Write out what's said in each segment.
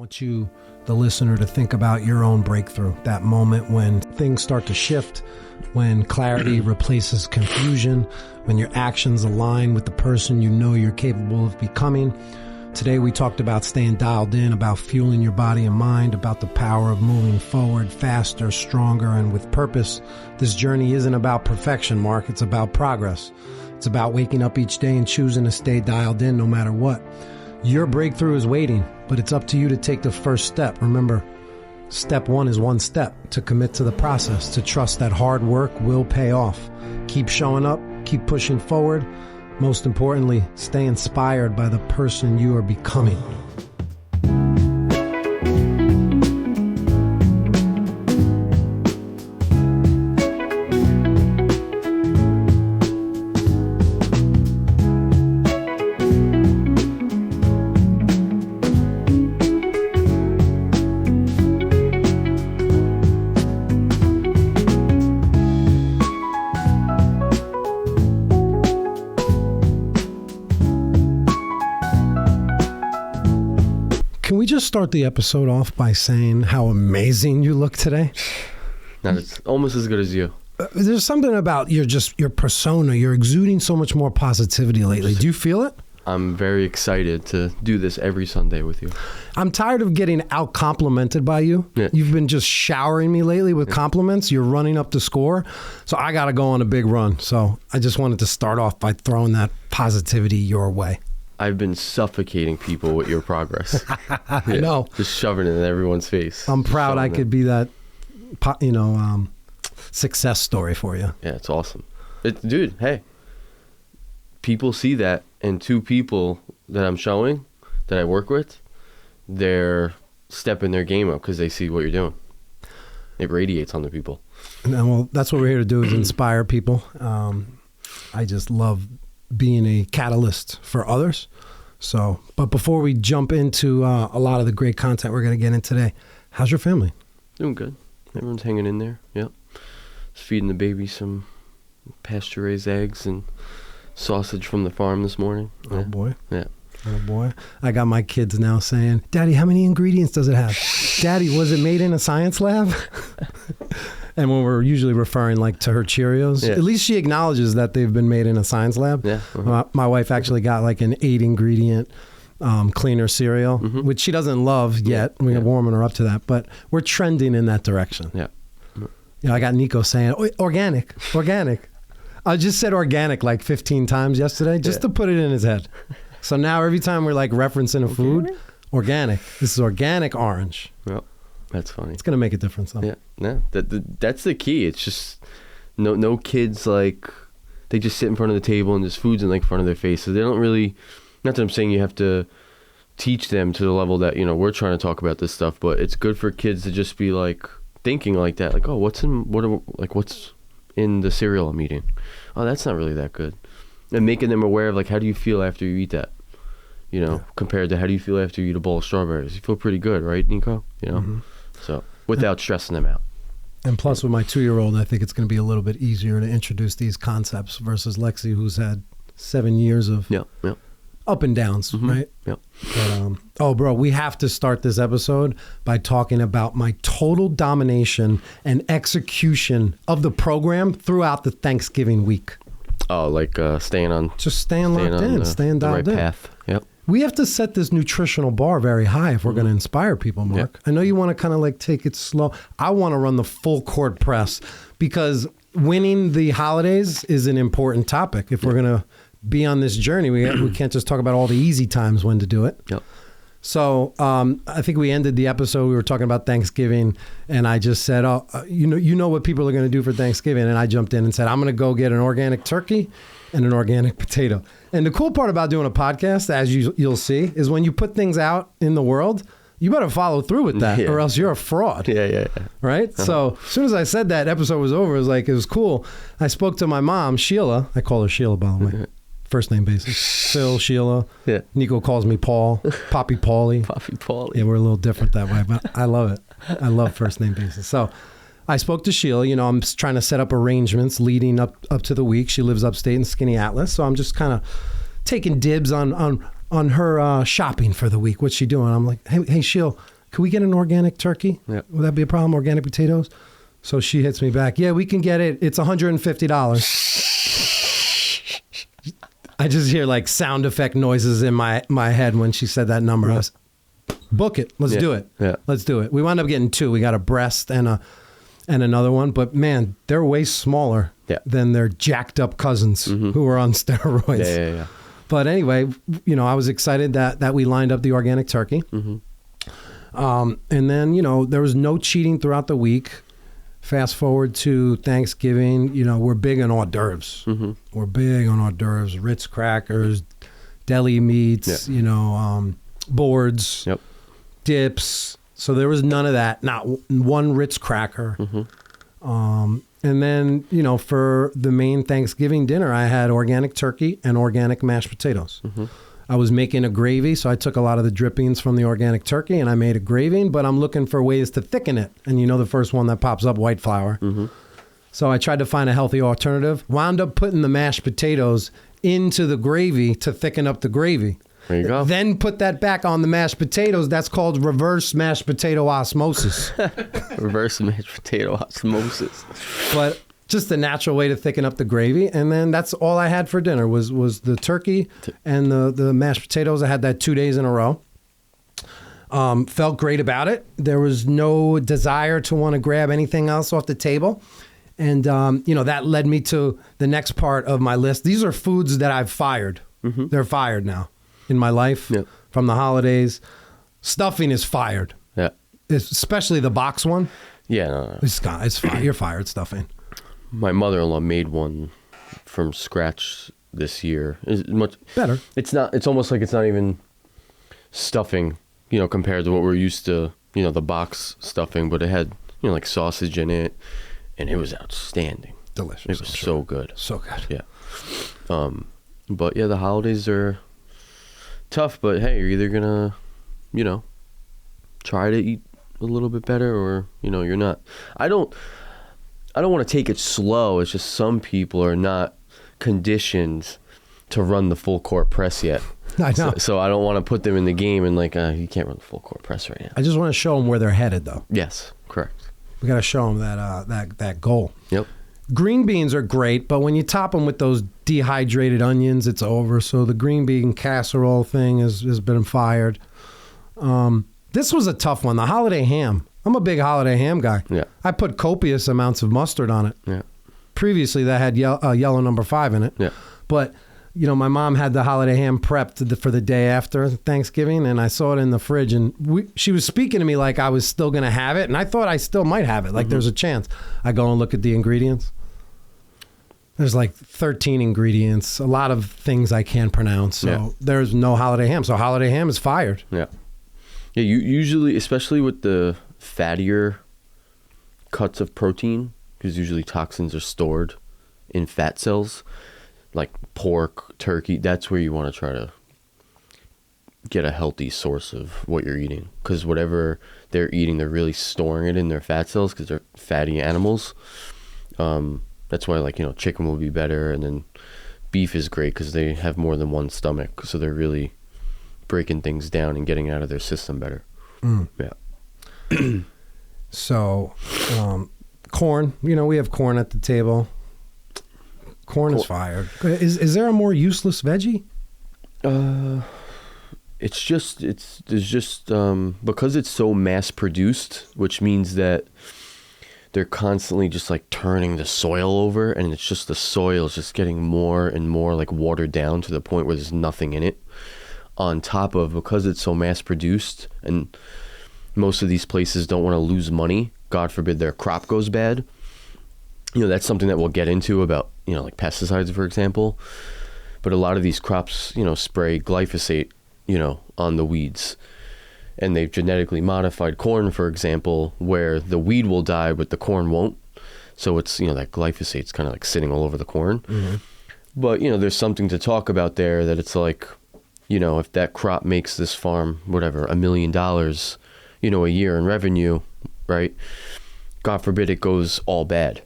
want you, the listener, to think about your own breakthrough, that moment when things start to shift, when clarity replaces confusion, when your actions align with the person you know you're capable of becoming. Today we talked about staying dialed in, about fueling your body and mind, about the power of moving forward faster, stronger, and with purpose. This journey isn't about perfection, Marc. It's about progress. It's about waking up each day and choosing to stay dialed in no matter what. Your breakthrough is waiting, but it's up to you to take the first step. Remember, step one is one step: to commit to the process, to trust that hard work will pay off. Keep showing up, keep pushing forward. Most importantly, stay inspired by the person you are becoming. Can we just start the episode off by saying how amazing you look today? No, it's almost as good as you. There's something about your persona. You're exuding so much more positivity lately. Do you feel it? I'm very excited to do this every Sunday with you. I'm tired of getting out-complimented by you. Yeah. You've been just showering me lately with compliments. You're running up the score. So I got to go on a big run. So I just wanted to start off by throwing that positivity your way. I've been suffocating people with your progress. I know. Just shoving it in everyone's face. I'm proud I could be that, success story for you. Yeah, it's awesome. Dude, hey, people see that, and two people that I'm showing, that I work with, they're stepping their game up because they see what you're doing. It radiates on the people. Well, that's what we're here to do, is inspire people. I just love being a catalyst for others. So, but before we jump into a lot of the great content we're going to get in today, how's your family? Doing good. Everyone's hanging in there. Yep. Just feeding the baby some pasture-raised eggs and sausage from the farm this morning. Oh, yeah. Boy. Yeah. Oh, boy. I got my kids now saying, Daddy, how many ingredients does it have? Daddy, was it made in a science lab? And when we're usually referring to her Cheerios, at least she acknowledges that they've been made in a science lab. Yeah. My wife actually got an 8-ingredient cleaner cereal, which she doesn't love yet. We're warming her up to that, but we're trending in that direction. Yeah. I got Nico saying, organic. I just said organic 15 times yesterday just to put it in his head. So now every time we're referencing a food, organic. This is organic orange. Yep. That's funny. It's going to make a difference, though. Yeah, no, that's the key. It's just no kids they just sit in front of the table and there's food's in front of their face. So they don't really. Not that I'm saying you have to teach them to the level that we're trying to talk about this stuff, but it's good for kids to just be thinking like that. What's in the cereal I'm eating? Oh, that's not really that good. And making them aware of how do you feel after you eat that? Compared to how do you feel after you eat a bowl of strawberries? You feel pretty good, right, Nico? So without stressing them out. And plus, with my 2-year-old, I think it's going to be a little bit easier to introduce these concepts versus Lexi, who's had 7 years of up and downs, right? Yep. But, bro, we have to start this episode by talking about my total domination and execution of the program throughout the Thanksgiving week. Oh, staying locked in, staying dialed in. Path. Yep. We have to set this nutritional bar very high if we're going to inspire people, Marc. Yeah. I know you want to kind of take it slow. I want to run the full court press because winning the holidays is an important topic. If we're going to be on this journey, we can't just talk about all the easy times when to do it. Yep. So I think we ended the episode. We were talking about Thanksgiving, and I just said, you know what people are going to do for Thanksgiving. And I jumped in and said, I'm going to go get an organic turkey and an organic potato. And the cool part about doing a podcast, as you'll see, is when you put things out in the world, you better follow through with that or else you're a fraud. Yeah. Right? Uh-huh. So as soon as I said that, episode was over. It was cool. I spoke to my mom, Sheila. I call her Sheila, by the way. First name basis. Phil, Sheila. Yeah. Nico calls me Paul. Poppy Paulie. Poppy Paulie. Yeah, we're a little different that way, but I love it. I love first name basis. So I spoke to Sheila. I'm trying to set up arrangements leading up to the week. She lives upstate in Skinny Atlas. So I'm just kind of taking dibs on her shopping for the week. What's she doing? I'm like, hey, Sheila, can we get an organic turkey? Yeah. Would that be a problem? Organic potatoes? So she hits me back. Yeah, we can get it. It's $150. I just hear like sound effect noises in my head when she said that number. I was, book it. Let's do it. Yeah. Let's do it. We wound up getting 2. We got a breast and another one. But man, they're way smaller than their jacked up cousins who are on steroids. Yeah. But anyway, I was excited that we lined up the organic turkey. And then, there was no cheating throughout the week. Fast forward to Thanksgiving, we're big on hors d'oeuvres. We're big on hors d'oeuvres, Ritz crackers, deli meats, boards, dips. So there was none of that. Not one Ritz cracker. And then, for the main Thanksgiving dinner, I had organic turkey and organic mashed potatoes. I was making a gravy, so I took a lot of the drippings from the organic turkey and I made a gravy, but I'm looking for ways to thicken it. And the first one that pops up, white flour. So I tried to find a healthy alternative, wound up putting the mashed potatoes into the gravy to thicken up the gravy. There you go. Then put that back on the mashed potatoes. That's called reverse mashed potato osmosis. Reverse mashed potato osmosis. But just a natural way to thicken up the gravy. And then that's all I had for dinner was the turkey and the mashed potatoes. I had that 2 days in a row. Felt great about it. There was no desire to want to grab anything else off the table. And, that led me to the next part of my list. These are foods that I've fired. They're fired now in my life from the holidays. Stuffing is fired. Yeah. Especially the box one. Yeah. No. It's fired. You're fired stuffing. My mother-in-law made one from scratch this year. It's much better. It's not. It's almost like it's not even stuffing, compared to what we're used to, the box stuffing. But it had, like sausage in it, and it was outstanding. Delicious. It was so good. So good. Yeah. But yeah, the holidays are tough. But hey, you're either gonna, try to eat a little bit better, or you're not. I don't want to take it slow. It's just some people are not conditioned to run the full court press yet. I know. So I don't want to put them in the game and you can't run the full court press right now. I just want to show them where they're headed, though. Yes, correct. We got to show them that goal. Yep. Green beans are great, but when you top them with those dehydrated onions, it's over. So the green bean casserole thing has been fired. This was a tough one. The holiday ham. I'm a big holiday ham guy. Yeah. I put copious amounts of mustard on it. Yeah. Previously, that had yellow number 5 in it. Yeah. But, my mom had the holiday ham prepped for the day after Thanksgiving, and I saw it in the fridge, and she was speaking to me like I was still going to have it, and I thought I still might have it. Like there's a chance. I go and look at the ingredients. There's like 13 ingredients, a lot of things I can't pronounce. So there's no holiday ham. So holiday ham is fired. Yeah. Yeah, you usually, especially with the fattier cuts of protein, because usually toxins are stored in fat cells, like pork, turkey. That's where you want to try to get a healthy source of what you're eating, because whatever they're eating, they're really storing it in their fat cells because they're fatty animals. That's why, chicken will be better, and then beef is great because they have more than one stomach, so they're really breaking things down and getting out of their system better. Yeah. So, corn. We have corn at the table. Corn is fired. Is there a more useless veggie? It's just because it's so mass produced, which means that they're constantly just turning the soil over, and it's just the soil is just getting more and more watered down to the point where there's nothing in it. On top of, because it's so mass produced, and most of these places don't want to lose money, God forbid their crop goes bad. That's something that we'll get into about, pesticides, for example. But a lot of these crops, spray glyphosate, on the weeds. And they've genetically modified corn, for example, where the weed will die, but the corn won't. So it's, that glyphosate's kind of sitting all over the corn. Mm-hmm. But, there's something to talk about there that it's if that crop makes this farm, whatever, $1 million, a year in revenue, right? God forbid it goes all bad.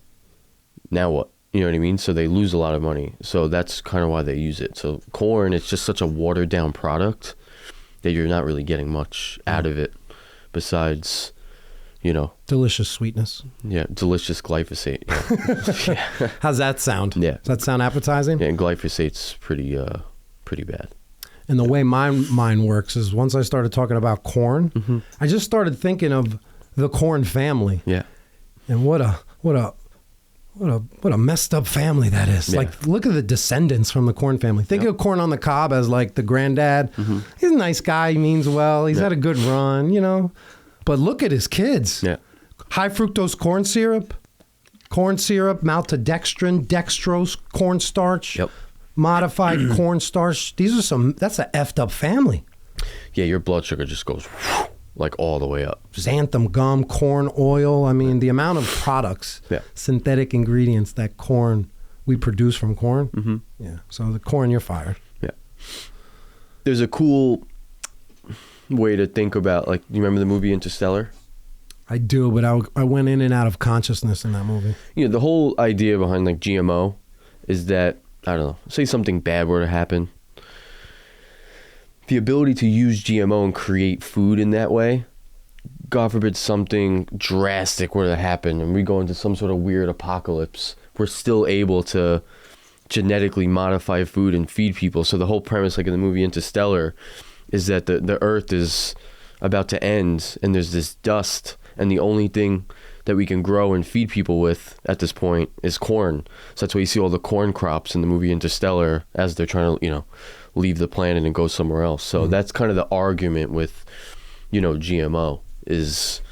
Now what? You know what I mean? So they lose a lot of money. So that's kind of why they use it. So corn, it's just such a watered down product that you're not really getting much out of it besides, delicious sweetness. Yeah, delicious glyphosate. Yeah. How's that sound? Yeah. Does that sound appetizing? Yeah, and glyphosate's pretty bad. And the way my mind works is once I started talking about corn, I just started thinking of the corn family. Yeah. And what a messed up family that is. Yeah. Like, look at the descendants from the corn family. Think of corn on the cob as like the granddad. He's a nice guy. He means well. He's had a good run, But look at his kids. Yeah. High fructose corn syrup, maltodextrin, dextrose, cornstarch, modified cornstarch. That's an effed up family. Yeah, your blood sugar just goes like all the way up. Xanthan gum, corn oil. I mean, the amount of products, synthetic ingredients that we produce from corn. Yeah. So the corn, you're fired. Yeah. There's a cool way to think about, like, you remember the movie Interstellar? I do, but I went in and out of consciousness in that movie. The whole idea behind like GMO is that, I don't know, say something bad were to happen. The ability to use GMO and create food in that way, God forbid something drastic were to happen and we go into some sort of weird apocalypse, we're still able to genetically modify food and feed people. So the whole premise, like in the movie Interstellar, is that the earth is about to end and there's this dust, and the only thing that we can grow and feed people with at this point is corn. So that's why you see all the corn crops in the movie Interstellar as they're trying to, leave the planet and go somewhere else. So that's kind of the argument with, GMO is,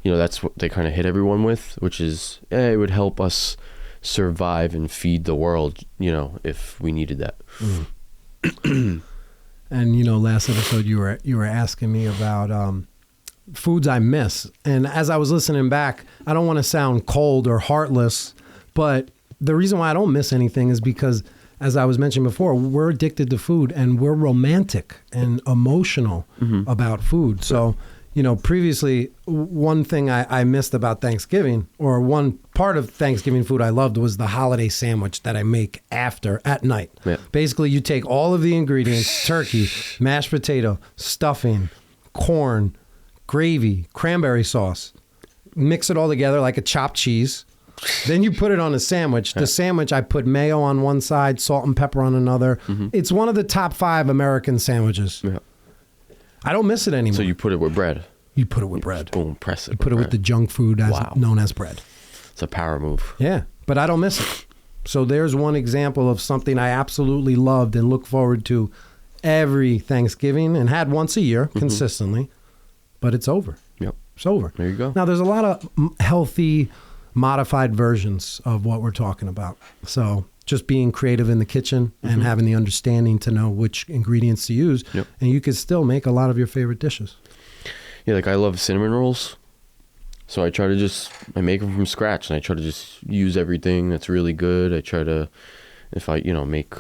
that's what they kind of hit everyone with, which is, it would help us survive and feed the world, if we needed that. And, last episode you were asking me about foods I miss. And as I was listening back, I don't want to sound cold or heartless, but the reason why I don't miss anything is because, as I was mentioning before, we're addicted to food and we're romantic and emotional about food. So, previously, one thing I missed about Thanksgiving, or one part of Thanksgiving food I loved, was the holiday sandwich that I make at night. Yeah. Basically, you take all of the ingredients, turkey, mashed potato, stuffing, corn, gravy, cranberry sauce, mix it all together like a chopped cheese. Then you put it on a sandwich. The sandwich, I put mayo on one side, salt and pepper on another. It's one of the top 5 American sandwiches. Yeah. I don't miss it anymore. So you put it with bread? You put it with bread. Boom, press it. You put it with the junk food known as bread. It's a power move. Yeah, but I don't miss it. So there's one example of something I absolutely loved and look forward to every Thanksgiving and had once a year consistently, but it's over. Yep. It's over. There you go. Now, there's a lot of healthy, modified versions of what we're talking about. So just being creative in the kitchen and having the understanding to know which ingredients to use, and you could still make a lot of your favorite dishes. Yeah, like I love cinnamon rolls. So I make them from scratch, and I try to just use everything that's really good. I try to, if I, make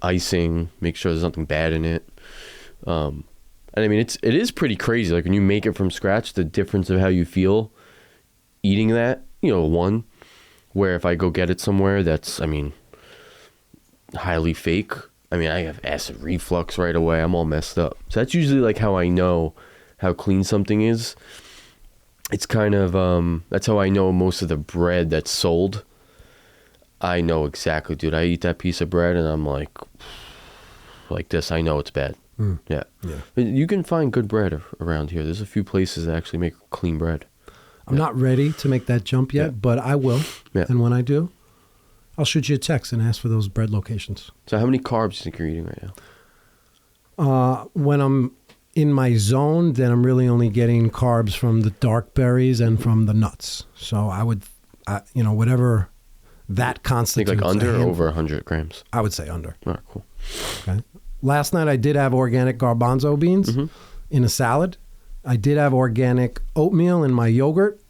icing, make sure there's nothing bad in it. And I mean, it is pretty crazy. Like when you make it from scratch, the difference of how you feel eating that, where if I go get it somewhere that's, highly fake, I have acid reflux right away. I'm all messed up. So that's usually like how I know how clean something is. It's kind of, that's how I know most of the bread that's sold. I know exactly, dude. I eat that piece of bread and I'm like this, I know it's bad. Yeah. But you can find good bread around here. There's a few places that actually make clean bread. I'm not ready to make that jump yet, but I will. Yeah. And when I do, I'll shoot you a text and ask for those bread locations. So how many carbs do you think you're eating right now? When I'm in my zone, then I'm really only getting carbs from the dark berries and from the nuts. So I would, whatever that constitutes. Think like under or over 100 grams? I would say under. All right, cool. Okay. Last night I did have organic garbanzo beans in a salad. I did have organic oatmeal in my yogurt.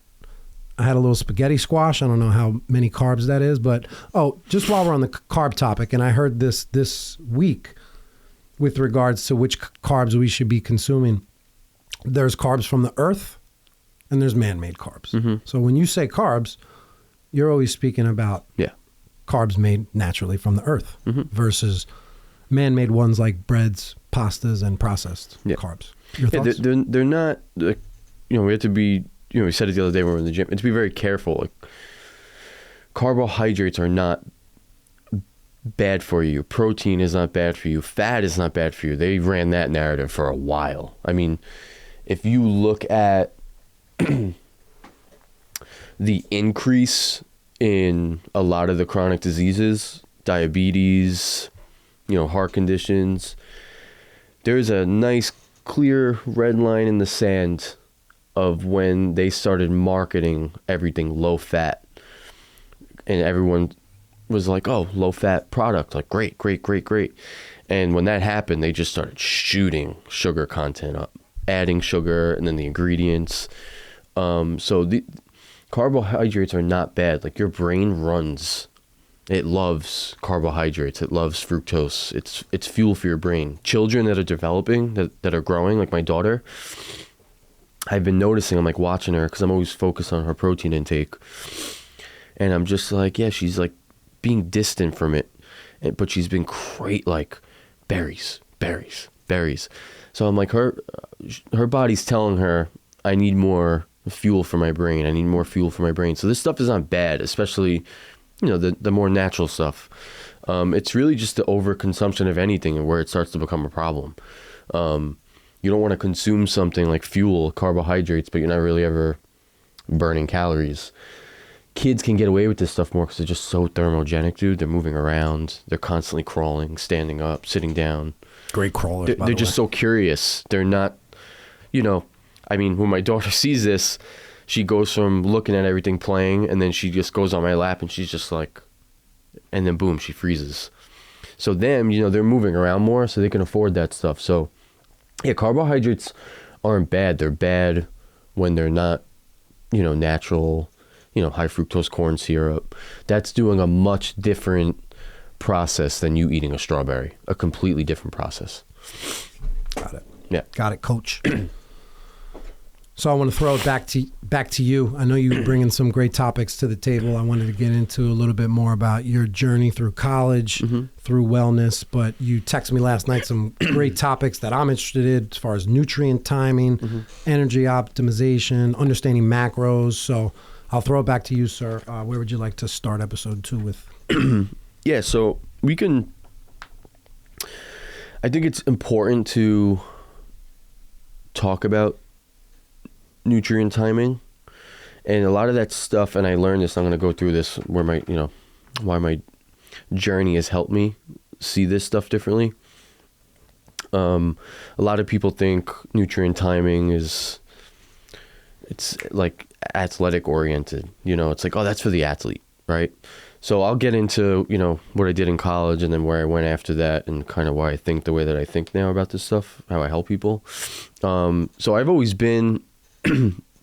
I had a little spaghetti squash. I don't know how many carbs that is, but just while we're on the carb topic, and I heard this week with regards to which carbs we should be consuming. There's carbs from the earth and there's man-made carbs. So when you say carbs, you're always speaking about carbs made naturally from the earth versus man-made ones like breads, pastas, and processed carbs. Your Yeah, thoughts? they're not, like, we have to be, we said it the other day when we were in the gym, and to be very careful. Like, carbohydrates are not bad for you. Protein is not bad for you. Fat is not bad for you. They ran that narrative for a while. I mean, if you look at the increase in a lot of the chronic diseases, diabetes, heart conditions, there's a nice clear red line in the sand of when they started marketing everything low fat, and everyone was like, oh, low fat product, like great. And when that happened, they just started shooting sugar content up, adding sugar and then the ingredients. So the carbohydrates are not bad. Like, your brain it loves carbohydrates. It loves fructose. It's fuel for your brain. Children that are developing, that are growing, like my daughter, I've been noticing, I'm like watching her because I'm always focused on her protein intake. And I'm just like, yeah, she's like being distant from it. But she's been great, like berries. So I'm like, her body's telling her, I need more fuel for my brain. So this stuff is not bad, especially, the more natural stuff. It's really just the overconsumption of anything and where it starts to become a problem. You don't want to consume something like fuel, carbohydrates, but you're not really ever burning calories. Kids can get away with this stuff more because they're just so thermogenic, dude. They're moving around. They're constantly crawling, standing up, sitting down. Great crawlers, They're just so curious. They're not, I mean, when my daughter sees this, she goes from looking at everything playing, and then she just goes on my lap, and she's just like, and then boom, she freezes. So them, they're moving around more, so they can afford that stuff. So, yeah, carbohydrates aren't bad. They're bad when they're not, natural, high fructose corn syrup. That's doing a much different process than you eating a strawberry. A completely different process. Got it. Yeah. Got it, coach. So I want to throw it back to you. I know you bringing some great topics to the table. I wanted to get into a little bit more about your journey through college, through wellness. But you texted me last night some great topics that I'm interested in, as far as nutrient timing, energy optimization, understanding macros. So I'll throw it back to you, sir. Where would you like to start episode 2 with? Yeah, so I think it's important to talk about nutrient timing, and a lot of that stuff, and I learned this, I'm going to go through this where why my journey has helped me see this stuff differently. A lot of people think nutrient timing it's like athletic oriented, it's like, oh, that's for the athlete, right? So I'll get into, what I did in college and then where I went after that, and kind of why I think the way that I think now about this stuff, how I help people. So I've always been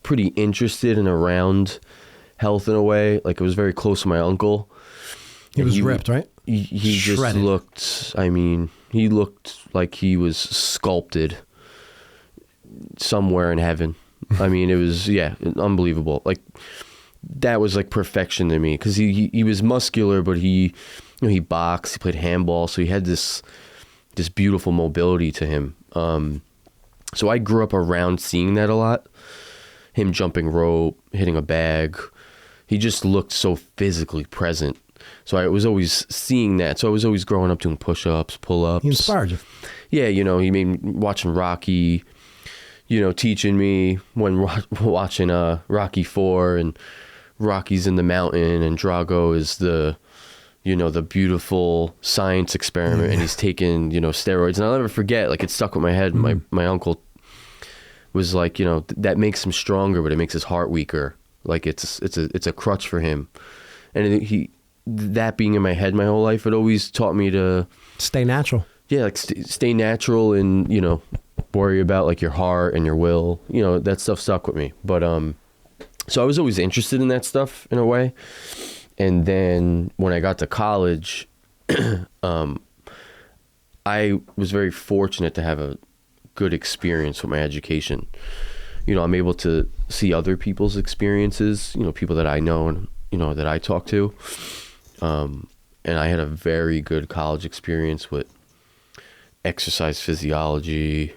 pretty interested and around health in a way. Like, it was very close to my uncle. He was ripped, right? He just looked, he looked like he was sculpted somewhere in heaven. It was, unbelievable. Like, that was like perfection to me, because he was muscular, but he boxed, he played handball, so he had this beautiful mobility to him. So I grew up around seeing that a lot. Him jumping rope, hitting a bag. He just looked so physically present. So I was always seeing that. So I was always growing up doing push-ups, pull-ups. He inspired you. Yeah, he made me watching Rocky, teaching me when watching Rocky IV, and Rocky's in the mountain and Drago is the beautiful science experiment, and he's taking, steroids. And I'll never forget, like, it stuck with my head. My uncle was like, that makes him stronger, but it makes his heart weaker. Like, it's a crutch for him. And that being in my head my whole life, it always taught me to stay natural. Yeah, like stay natural, and, worry about like your heart and your will. That stuff stuck with me. But so I was always interested in that stuff in a way. And then when I got to college, I was very fortunate to have a good experience with my education. I'm able to see other people's experiences, people that I know and, that I talk to. And I had a very good college experience with exercise physiology,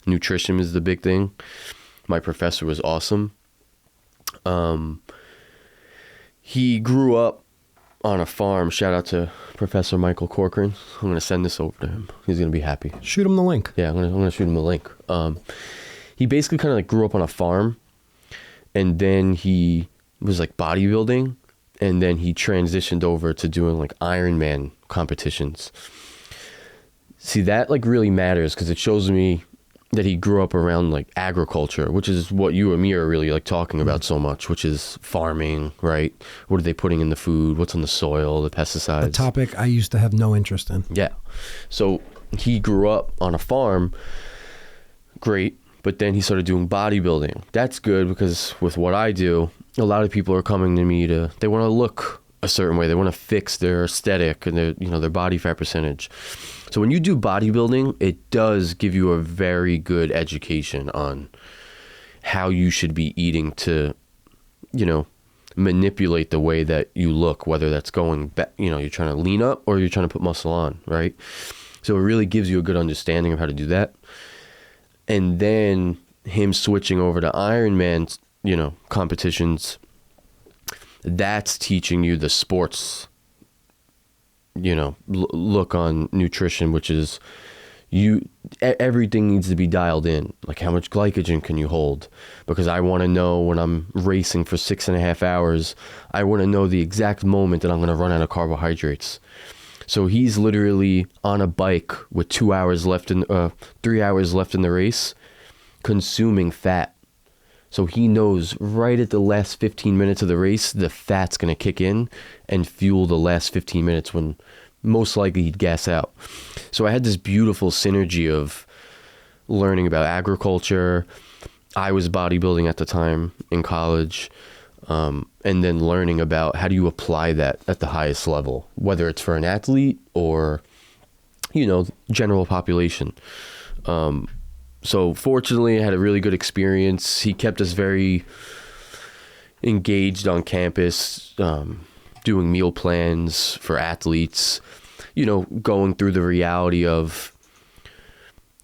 nutrition is the big thing. My professor was awesome. He grew up on a farm. Shout out to Professor Michael Corcoran. I'm going to send this over to him. He's going to be happy. Shoot him the link. Yeah, I'm going to shoot him a link. He basically kind of like grew up on a farm, and then he was like bodybuilding, and then he transitioned over to doing like Ironman competitions. See, that like really matters because it shows me that he grew up around like agriculture, which is what you and me are really like talking about so much, which is farming, right? What are they putting in the food? What's on the soil, the pesticides? A topic I used to have no interest in. Yeah. So he grew up on a farm, great, but then he started doing bodybuilding. That's good because with what I do, a lot of people are coming to me they want to look a certain way. They want to fix their aesthetic and their body fat percentage. So when you do bodybuilding, it does give you a very good education on how you should be eating to, manipulate the way that you look, whether that's going back, you're trying to lean up or you're trying to put muscle on, right? So it really gives you a good understanding of how to do that. And then him switching over to Ironman, competitions, that's teaching you the sports look on nutrition, which is everything needs to be dialed in. Like how much glycogen can you hold? Because I want to know when I'm racing for 6.5 hours, I want to know the exact moment that I'm going to run out of carbohydrates. So he's literally on a bike with 3 hours left in the race, consuming fat. So he knows right at the last 15 minutes of the race, the fat's going to kick in and fuel the last 15 minutes when most likely he'd gas out. So I had this beautiful synergy of learning about agriculture. I was bodybuilding at the time in college, and then learning about how do you apply that at the highest level, whether it's for an athlete or, general population. So fortunately, I had a really good experience. He kept us very engaged on campus, doing meal plans for athletes, going through the reality of,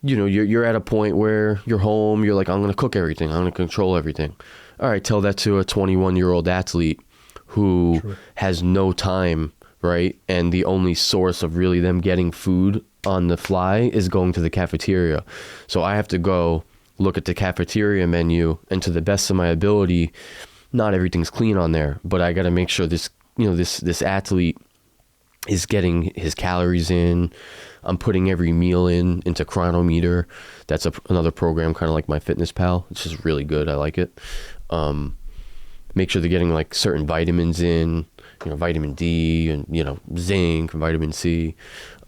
you're at a point where you're home, you're like, I'm going to cook everything. I'm going to control everything. All right, tell that to a 21-year-old athlete who has no time, right? And the only source of really them getting food on the fly is going to the cafeteria. So I have to go look at the cafeteria menu, and to the best of my ability, not everything's clean on there, but I got to make sure this athlete is getting his calories in. I'm putting every meal into Chronometer. That's another program, kind of like MyFitnessPal. It's just really good. I like it. Make sure they're getting like certain vitamins in, vitamin D and, zinc and vitamin C.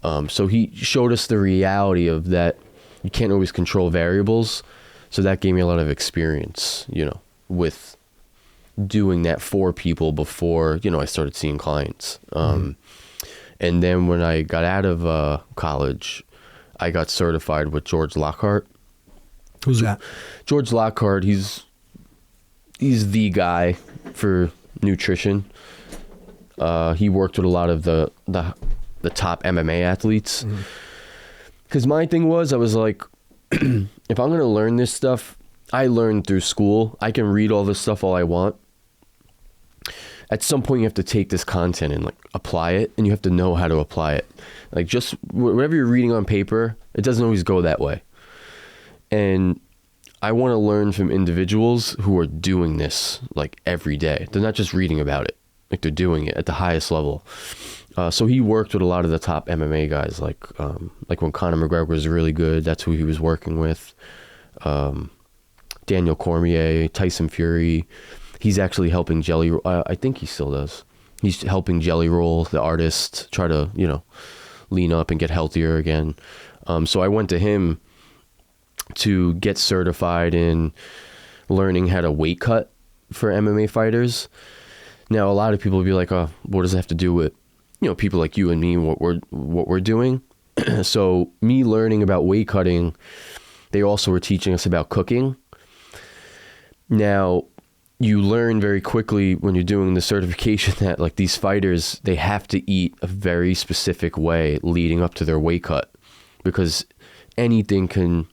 So he showed us the reality of that you can't always control variables. So that gave me a lot of experience, with doing that for people before, I started seeing clients. And then when I got out of college, I got certified with George Lockhart. Who's that? George Lockhart, he's the guy for nutrition. He worked with a lot of the top MMA athletes. Because my thing was, I was like, if I'm going to learn this stuff, I learned through school. I can read all this stuff all I want. At some point, you have to take this content and like apply it, and you have to know how to apply it. Like just whatever you're reading on paper, it doesn't always go that way. And I want to learn from individuals who are doing this like every day. They're not just reading about it, like they're doing it at the highest level. So he worked with a lot of the top MMA guys, like when Conor McGregor was really good, that's who he was working with. Daniel Cormier, Tyson Fury. He's actually helping Jelly. I think he still does. He's helping Jelly Roll, the artist, try to lean up and get healthier again. So I went to him to get certified in learning how to weight cut for MMA fighters. Now a lot of people will be like, "Oh, what does it have to do with people like you and me? What we're doing?" So me learning about weight cutting, they also were teaching us about cooking. Now, you learn very quickly when you're doing the certification that like these fighters, they have to eat a very specific way leading up to their weight cut, because anything can,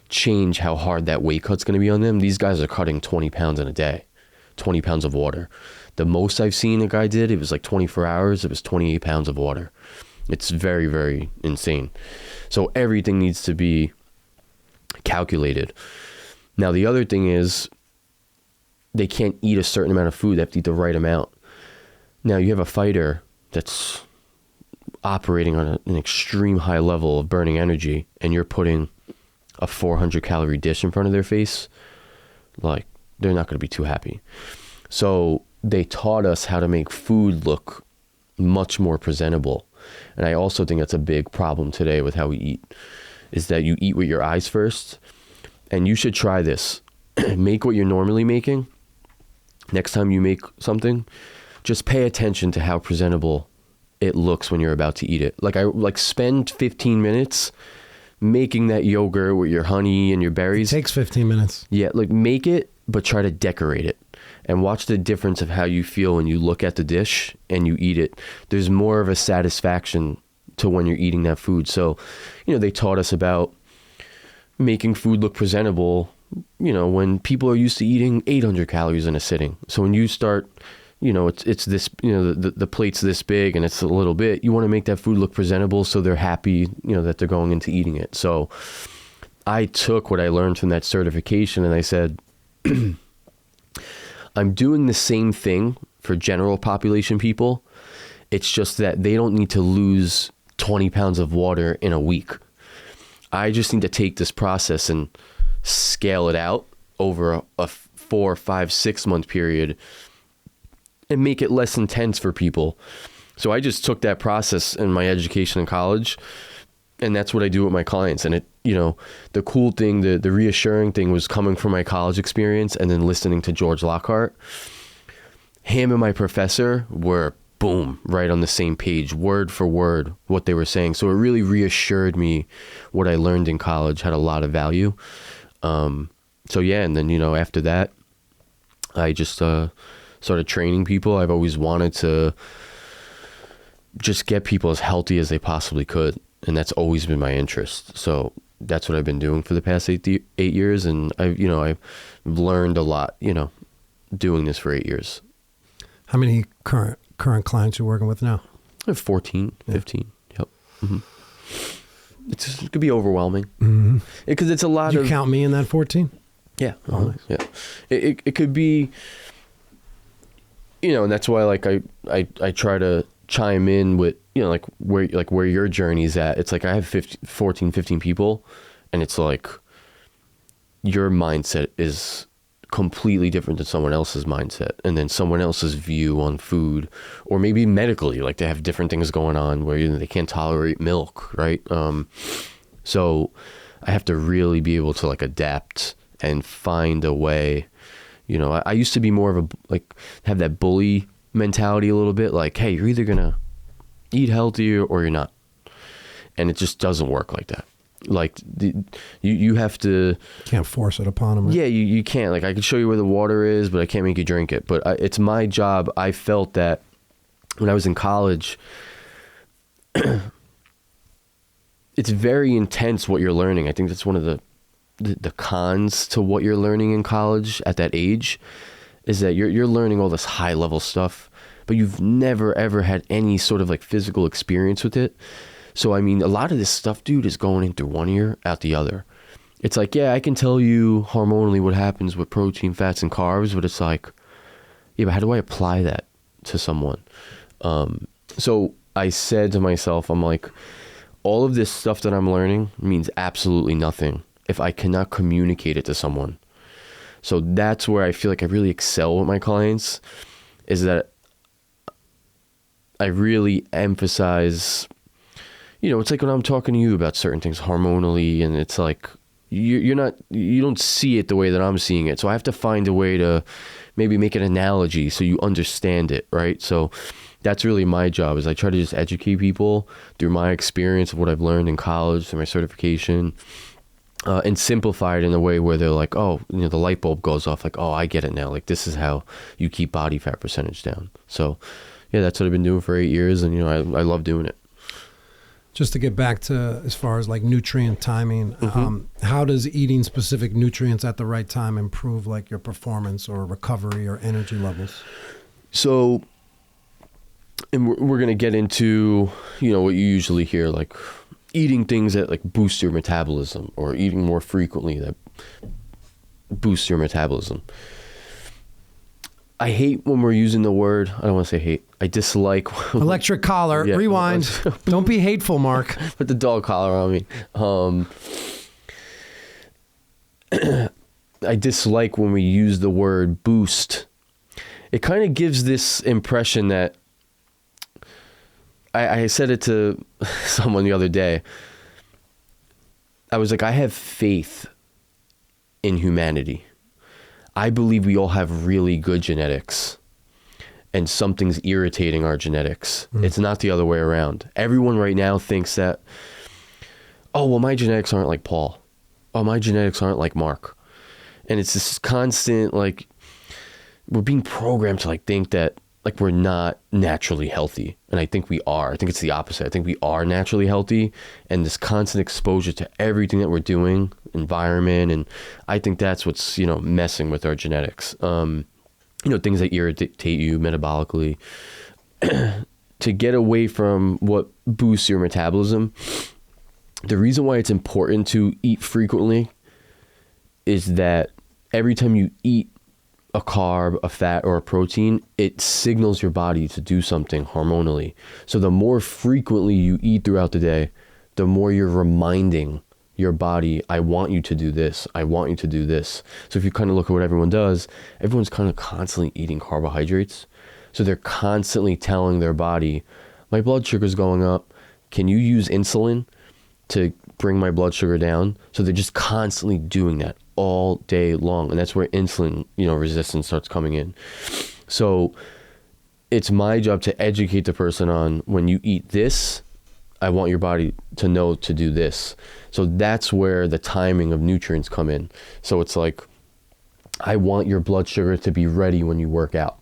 change how hard that weight cut's going to be on them. These guys are cutting 20 pounds in a day, 20 pounds of water. The most I've seen a guy did, it was like 24 hours, it was 28 pounds of water. It's very, very insane. So everything needs to be calculated. Now, the other thing is they can't eat a certain amount of food. They have to eat the right amount. Now, you have a fighter that's operating on an extreme high level of burning energy, and you're putting a 400 calorie dish in front of their face. Like, they're not going to be too happy. So they taught us how to make food look much more presentable. And I also think that's a big problem today with how we eat, is that you eat with your eyes first. And you should try this. Make what you're normally making. Next time you make something, just pay attention to how presentable it looks when you're about to eat it. Like spend 15 minutes making that yogurt with your honey and your berries. It takes 15 minutes. Yeah, like make it, but try to decorate it. And watch the difference of how you feel when you look at the dish and you eat it. There's more of a satisfaction to when you're eating that food. So, they taught us about making food look presentable, when people are used to eating 800 calories in a sitting. So when you start, it's this, the plate's this big and it's a little bit, you want to make that food look presentable so they're happy, that they're going into eating it. So I took what I learned from that certification and I said, I'm doing the same thing for general population people. It's just that they don't need to lose 20 pounds of water in a week. I just need to take this process and scale it out over a 4, 5, 6 month period and make it less intense for people. So I just took that process in my education in college, and that's what I do with my clients. And it, the cool thing, the reassuring thing was coming from my college experience and then listening to George Lockhart. Him and my professor were boom, right on the same page, word for word, what they were saying. So it really reassured me what I learned in college had a lot of value. So yeah, and then, after that, I just started training people. I've always wanted to just get people as healthy as they possibly could. And that's always been my interest. So that's what I've been doing for the past 8 years. And I've learned a lot, doing this for 8 years. How many current clients you're working with now? I have 14, 15. Yep. Mm-hmm. It could be overwhelming. Mm-hmm. Because it's a lot Did of... you count me in that 14? Yeah. Oh, yeah. It could be, and that's why I try to chime in with, where your journey's at. It's like I have 14, 15 people, and it's like your mindset is completely different than someone else's mindset, and then someone else's view on food, or maybe medically, like they have different things going on where they can't tolerate milk, right? So I have to really be able to adapt and find a way. I used to be more of have that bully mentality a little bit, like, hey, you're either gonna eat healthier or you're not, and it just doesn't work like that. Like you have to, can't force it upon them. Right? Yeah, you can't. Like, I can show you where the water is, but I can't make you drink it. But it's my job. I felt that when I was in college, it's very intense what you're learning. I think that's one of the cons to what you're learning in college at that age, is that you're learning all this high level stuff, but you've never ever had any sort of physical experience with it. So, I mean, a lot of this stuff, dude, is going in through one ear, out the other. It's like, yeah, I can tell you hormonally what happens with protein, fats, and carbs, but it's like, yeah, but how do I apply that to someone? So I said to myself, I'm like, all of this stuff that I'm learning means absolutely nothing if I cannot communicate it to someone. So that's where I feel like I really excel with my clients, is that I really emphasize... it's like when I'm talking to you about certain things hormonally, and it's like you don't see it the way that I'm seeing it. So I have to find a way to maybe make an analogy so you understand it, right? So that's really my job, is I try to just educate people through my experience of what I've learned in college, through my certification, and simplify it in a way where they're like, oh, the light bulb goes off, like, oh, I get it now. Like, this is how you keep body fat percentage down. So yeah, that's what I've been doing for 8 years, and I love doing it. Just to get back to as far as like nutrient timing, how does eating specific nutrients at the right time improve like your performance or recovery or energy levels? So, and we're going to get into, what you usually hear, like eating things that like boost your metabolism or eating more frequently that boosts your metabolism. I hate when we're using the word, I don't want to say hate, I dislike. Electric collar, Yeah. rewind. Don't be hateful, Mark. Put the dog collar on me. I dislike when we use the word boost. It kind of gives this impression that, I said it to someone the other day. I was like, I have faith in humanity. I believe we all have really good genetics and something's irritating our genetics. It's not the other way around. Everyone right now thinks that, oh, well, my genetics aren't like Paul. Oh, my genetics aren't like Marc. And it's this constant, like, we're being programmed to like think that like we're not naturally healthy. And I think we are. I think it's the opposite. I think we are naturally healthy, and this constant exposure to everything that we're doing, environment, and I think that's what's, messing with our genetics. Things that irritate you metabolically. To get away from what boosts your metabolism, the reason why it's important to eat frequently is that every time you eat a carb, a fat, or a protein, it signals your body to do something hormonally. So the more frequently you eat throughout the day, the more you're reminding your body, I want you to do this. I want you to do this. So if you kind of look at what everyone does, everyone's kind of constantly eating carbohydrates. So they're constantly telling their body, my blood sugar's going up. Can you use insulin to bring my blood sugar down? So they're just constantly doing that all day long, and that's where insulin resistance starts coming in. So it's my job to educate the person on, when you eat this, I want your body to know to do this. So that's where the timing of nutrients come in. So it's like, I want your blood sugar to be ready when you work out,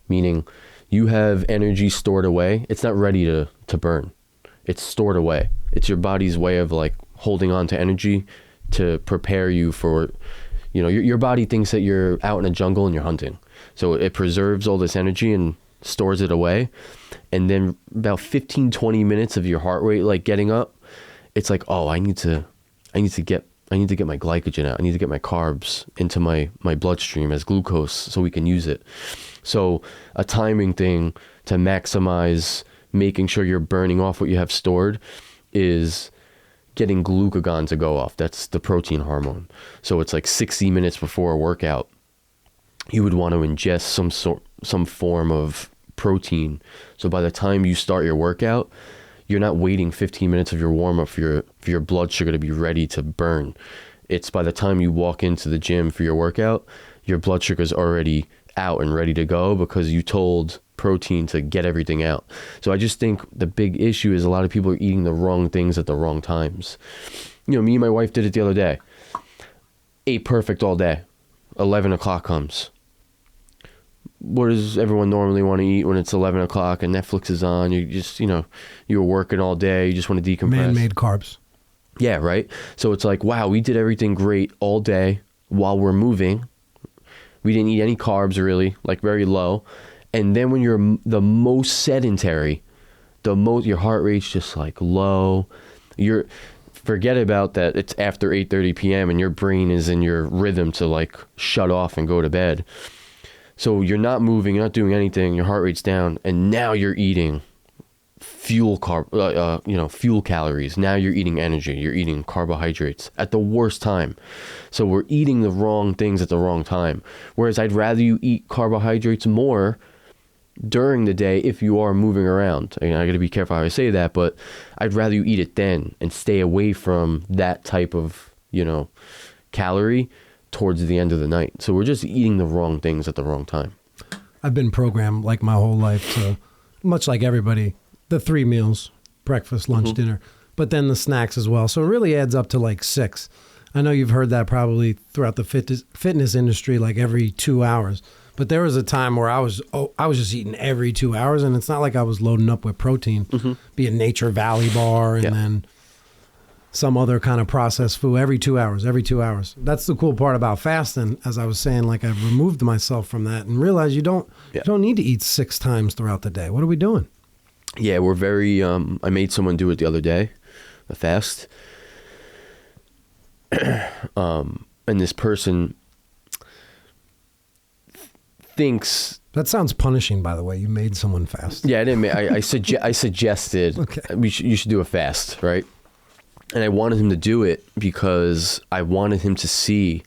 meaning you have energy stored away. It's not ready to burn. It's stored away. It's your body's way of like holding on to energy to prepare you for, your body thinks that you're out in a jungle and you're hunting. So it preserves all this energy and stores it away. And then about 15, 20 minutes of your heart rate, like getting up, it's like, oh, I need to get my glycogen out. I need to get my carbs into my bloodstream as glucose so we can use it. So a timing thing to maximize making sure you're burning off what you have stored is getting glucagon to go off. That's the protein hormone. So it's like 60 minutes before a workout, you would want to ingest some form of protein. So by the time you start your workout, you're not waiting 15 minutes of your warm up for your blood sugar to be ready to burn. It's by the time you walk into the gym for your workout, your blood sugar is already out and ready to go because you told protein to get everything out. So I just think the big issue is a lot of people are eating the wrong things at the wrong times. Me and my wife did it the other day. Ate perfect all day. 11 o'clock comes. What does everyone normally want to eat when it's 11 o'clock and Netflix is on? You just, you were working all day. You just want to decompress. Man-made carbs. Yeah, right? So it's like, wow, we did everything great all day while we're moving. We didn't eat any carbs really, like very low. And then when you're the most sedentary, your heart rate's just like low. Forget about that. It's after 8:30 p.m. and your brain is in your rhythm to like shut off and go to bed. So you're not moving, you're not doing anything. Your heart rate's down, and now you're eating fuel calories. Now you're eating energy. You're eating carbohydrates at the worst time. So we're eating the wrong things at the wrong time. Whereas I'd rather you eat carbohydrates more during the day if you are moving around. I got to be careful how I say that, but I'd rather you eat it then and stay away from that type of, calorie towards the end of the night. So we're just eating the wrong things at the wrong time. I've been programmed like my whole life to, much like everybody, the 3 meals, breakfast, lunch, dinner, but then the snacks as well. So it really adds up to like 6. I know you've heard that probably throughout the fitness industry, like every 2 hours. But there was a time where I was just eating every 2 hours, and it's not like I was loading up with protein, be a Nature Valley bar and then some other kind of processed food every 2 hours. That's the cool part about fasting. As I was saying, like I've removed myself from that and realized you don't need to eat 6 times throughout the day. What are we doing? Yeah, we're very, I made someone do it the other day, a fast. And this person thinks... That sounds punishing, by the way. You made someone fast. Yeah, I didn't. I suggested you should do a fast, right? And I wanted him to do it because I wanted him to see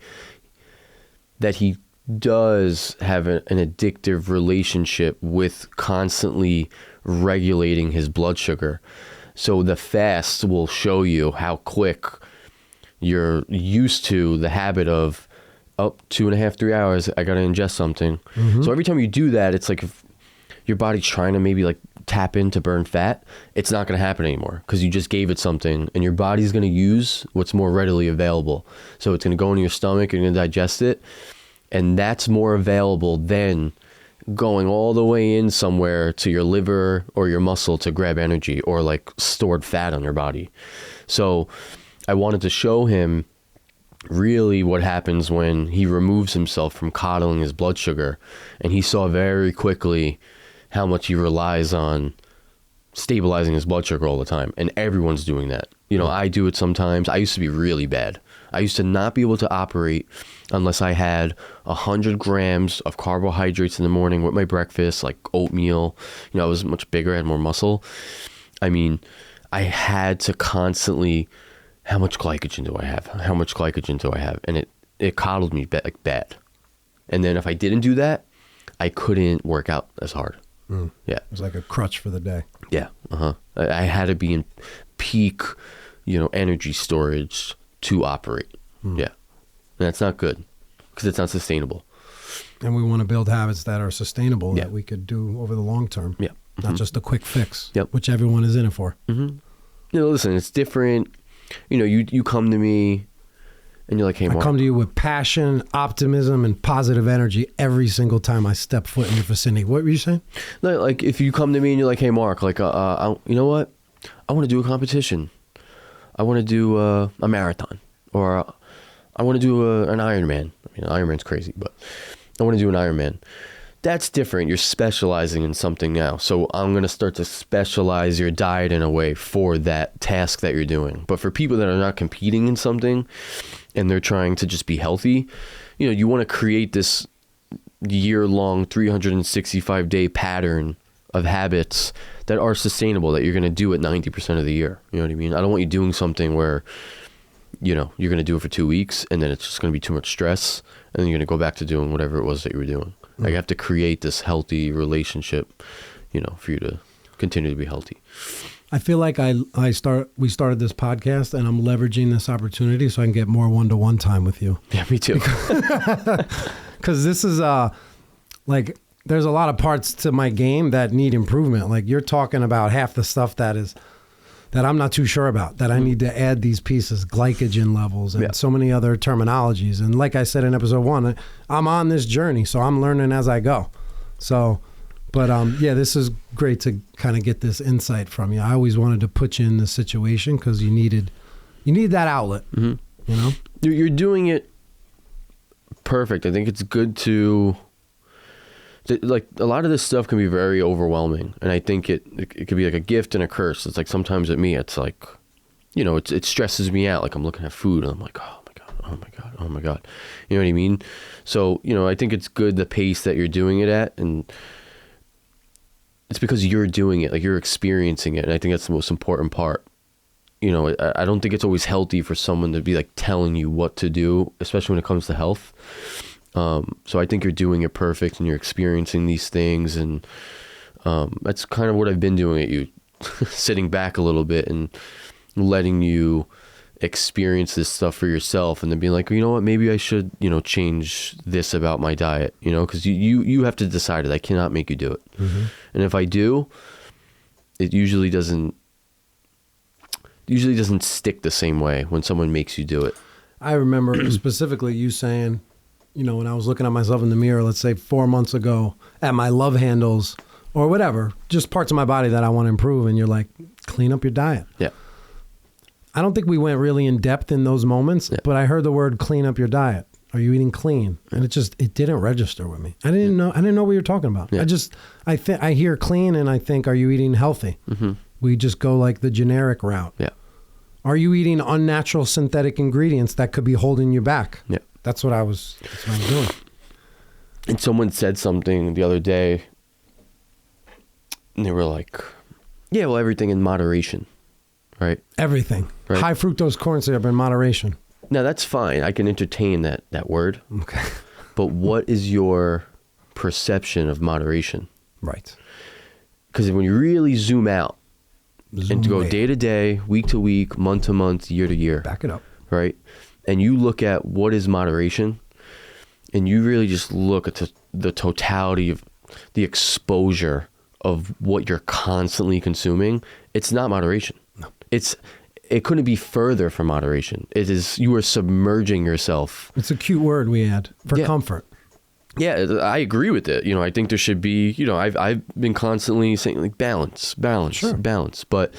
that he does have an addictive relationship with constantly regulating his blood sugar. So the fast will show you how quick you're used to the habit of, 2.5, 3 hours, I got to ingest something. So every time you do that, it's like if your body's trying to maybe like tap in to burn fat, it's not going to happen anymore because you just gave it something and your body's going to use what's more readily available. So it's going to go into your stomach, you're going to digest it, and that's more available than going all the way in somewhere to your liver or your muscle to grab energy or like stored fat on your body. So I wanted to show him really what happens when he removes himself from coddling his blood sugar, and he saw very quickly how much he relies on stabilizing his blood sugar all the time. And everyone's doing that. You know, I do it sometimes. I used to be really bad. I used to not be able to operate unless I had 100 grams of carbohydrates in the morning with my breakfast, like oatmeal. You know, I was much bigger, I had more muscle. I mean, I had to constantly, how much glycogen do I have? How much glycogen do I have? And it coddled me like bad. And then if I didn't do that, I couldn't work out as hard. Yeah. It was like a crutch for the day. Yeah. I had to be in peak, energy storage to operate. Yeah. And that's not good because it's not sustainable. And we want to build habits that are sustainable that we could do over the long term. Yeah. Not just a quick fix, which everyone is in it for. Listen, it's different. You come to me and you're like, hey, Marc. I come to you with passion, optimism, and positive energy every single time I step foot in your vicinity. What were you saying? Like if you come to me and you're like, hey, Marc, like, you know what? I want to do a competition. I want to do a marathon, or I want to do an Ironman. I mean, Ironman's crazy, but I want to do an Ironman. That's different. You're specializing in something now. So I'm going to start to specialize your diet in a way for that task that you're doing. But for people that are not competing in something and they're trying to just be healthy, you want to create this year-long 365-day pattern of habits that are sustainable, that you're going to do it 90% of the year. You know what I mean? I don't want you doing something where, you're going to do it for 2 weeks and then it's just going to be too much stress and then you're going to go back to doing whatever it was that you were doing. Like, you have to create this healthy relationship, for you to continue to be healthy. I feel like we started this podcast and I'm leveraging this opportunity so I can get more one-to-one time with you. Yeah, me too. Because this is like, there's a lot of parts to my game that need improvement. Like, you're talking about half the stuff that I'm not too sure about, that I need to add these pieces, glycogen levels and so many other terminologies. And like I said in episode 1, I'm on this journey, so I'm learning as I go. So, but this is great to kind of get this insight from you. I always wanted to put you in this situation because you need that outlet, You're doing it perfect. I think it's good to... Like, a lot of this stuff can be very overwhelming, and I think it could be like a gift and a curse. It's like sometimes at me, it's like, it stresses me out. Like, I'm looking at food and I'm like, oh my god, you know what I mean? So, I think it's good the pace that you're doing it at, and it's because you're doing it, like you're experiencing it, and I think that's the most important part. I don't think it's always healthy for someone to be like telling you what to do, especially when it comes to health. So I think you're doing it perfect and you're experiencing these things, and that's kind of what I've been doing at you, sitting back a little bit and letting you experience this stuff for yourself, and then being like, you know what, maybe I should, change this about my diet, because you have to decide it. I cannot make you do it. And if I do, it usually doesn't stick the same way when someone makes you do it. I remember specifically you saying, when I was looking at myself in the mirror, let's say 4 months ago, at my love handles or whatever, just parts of my body that I want to improve. And you're like, clean up your diet. Yeah. I don't think we went really in depth in those moments, but I heard the word clean up your diet. Are you eating clean? And it didn't register with me. I didn't know what you were talking about. Yeah. I hear clean and I think, are you eating healthy? Mm-hmm. We just go like the generic route. Yeah. Are you eating unnatural synthetic ingredients that could be holding you back? Yeah. That's what I was doing. And someone said something the other day, and they were like, yeah, well, everything in moderation, right? Everything. Right? High fructose corn syrup in moderation. Now, that's fine. I can entertain that word. Okay. But what is your perception of moderation? Right. Because when you really zoom out and to go way. day to day, week to week, month to month, year to year. Back it up. Right? And you look at what is moderation, and you really just look at the totality of the exposure of what you're constantly consuming, it's not moderation. No. It couldn't be further from moderation. It is, you are submerging yourself. It's a cute word we add for comfort. Yeah, I agree with it. I think there should be, I've been constantly saying like balance, Sure. balance, but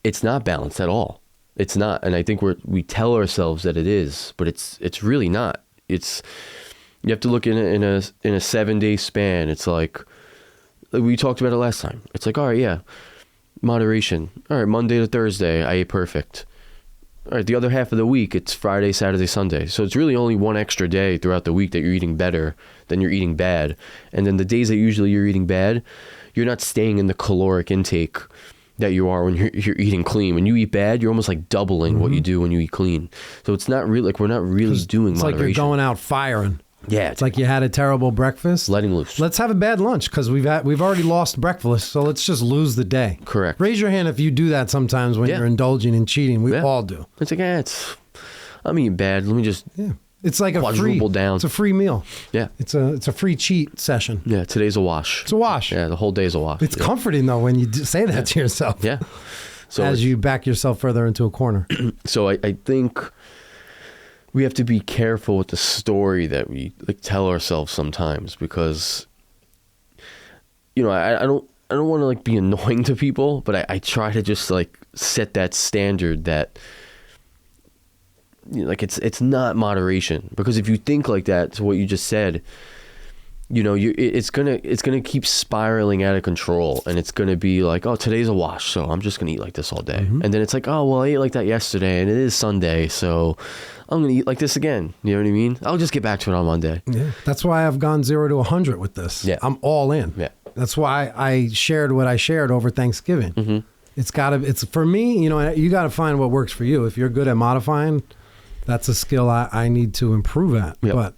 it's not balanced at all. It's not. And I think we tell ourselves that it is, but it's really not. You have to look in a 7-day span. It's like we talked about it last time. It's like, all right, yeah, moderation. All right, Monday to Thursday, I ate perfect. All right, the other half of the week, it's Friday, Saturday, Sunday. So it's really only one extra day throughout the week that you're eating better than you're eating bad. And then the days that usually you're eating bad, you're not staying in the caloric intake that you are when you're eating clean. When you eat bad, you're almost like doubling what you do when you eat clean. So it's not really like we're not really doing it's moderation. Like you're going out firing. Yeah, it's like you had a terrible breakfast. Letting loose. Let's have a bad lunch because we've already lost breakfast, so let's just lose the day. Correct. Raise your hand if you do that sometimes when you're indulging and cheating. We all do. It's like, I'm eating bad. Let me just It's like quadruple down. It's a free meal. Yeah. It's a free cheat session. Yeah, today's a wash. It's a wash. Yeah, the whole day's a wash. It's comforting though when you say that to yourself. Yeah. So as you back yourself further into a corner. So I think we have to be careful with the story that we tell ourselves sometimes, because I don't want to be annoying to people, but I try to just set that standard that it's not moderation, because if you think like that, to what you just said, it's gonna keep spiraling out of control, and it's gonna be like, oh, today's a wash, so I'm just gonna eat like this all day. And then it's like, oh, well, I ate like that yesterday and it is Sunday, so I'm gonna eat like this again. You know what I mean? I'll just get back to it on Monday. Yeah, that's why I've gone 0 to 100 with this. Yeah, I'm all in. Yeah, that's why I shared what I shared over Thanksgiving. It's for me. You got to find what works for you. If you're good at modifying, that's a skill I need to improve at. Yep. But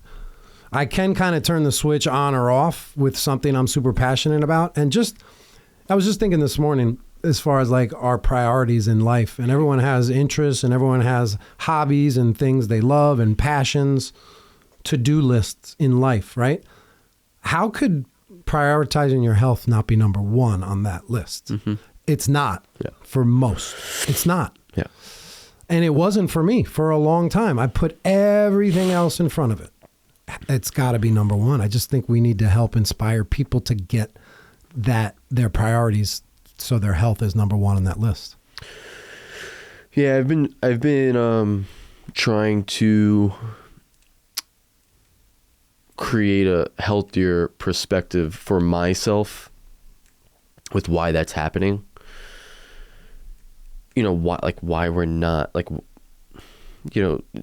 I can kind of turn the switch on or off with something I'm super passionate about. And I was just thinking this morning, as far as our priorities in life, and everyone has interests and everyone has hobbies and things they love and passions, to-do lists in life, right? How could prioritizing your health not be number one on that list? It's not for most. It's not. Yeah. And it wasn't for me for a long time. I put everything else in front of it. It's got to be number one. I just think we need to help inspire people to get their priorities, so their health is number one on that list. Yeah, I've been trying to create a healthier perspective for myself with why that's happening. Why we're not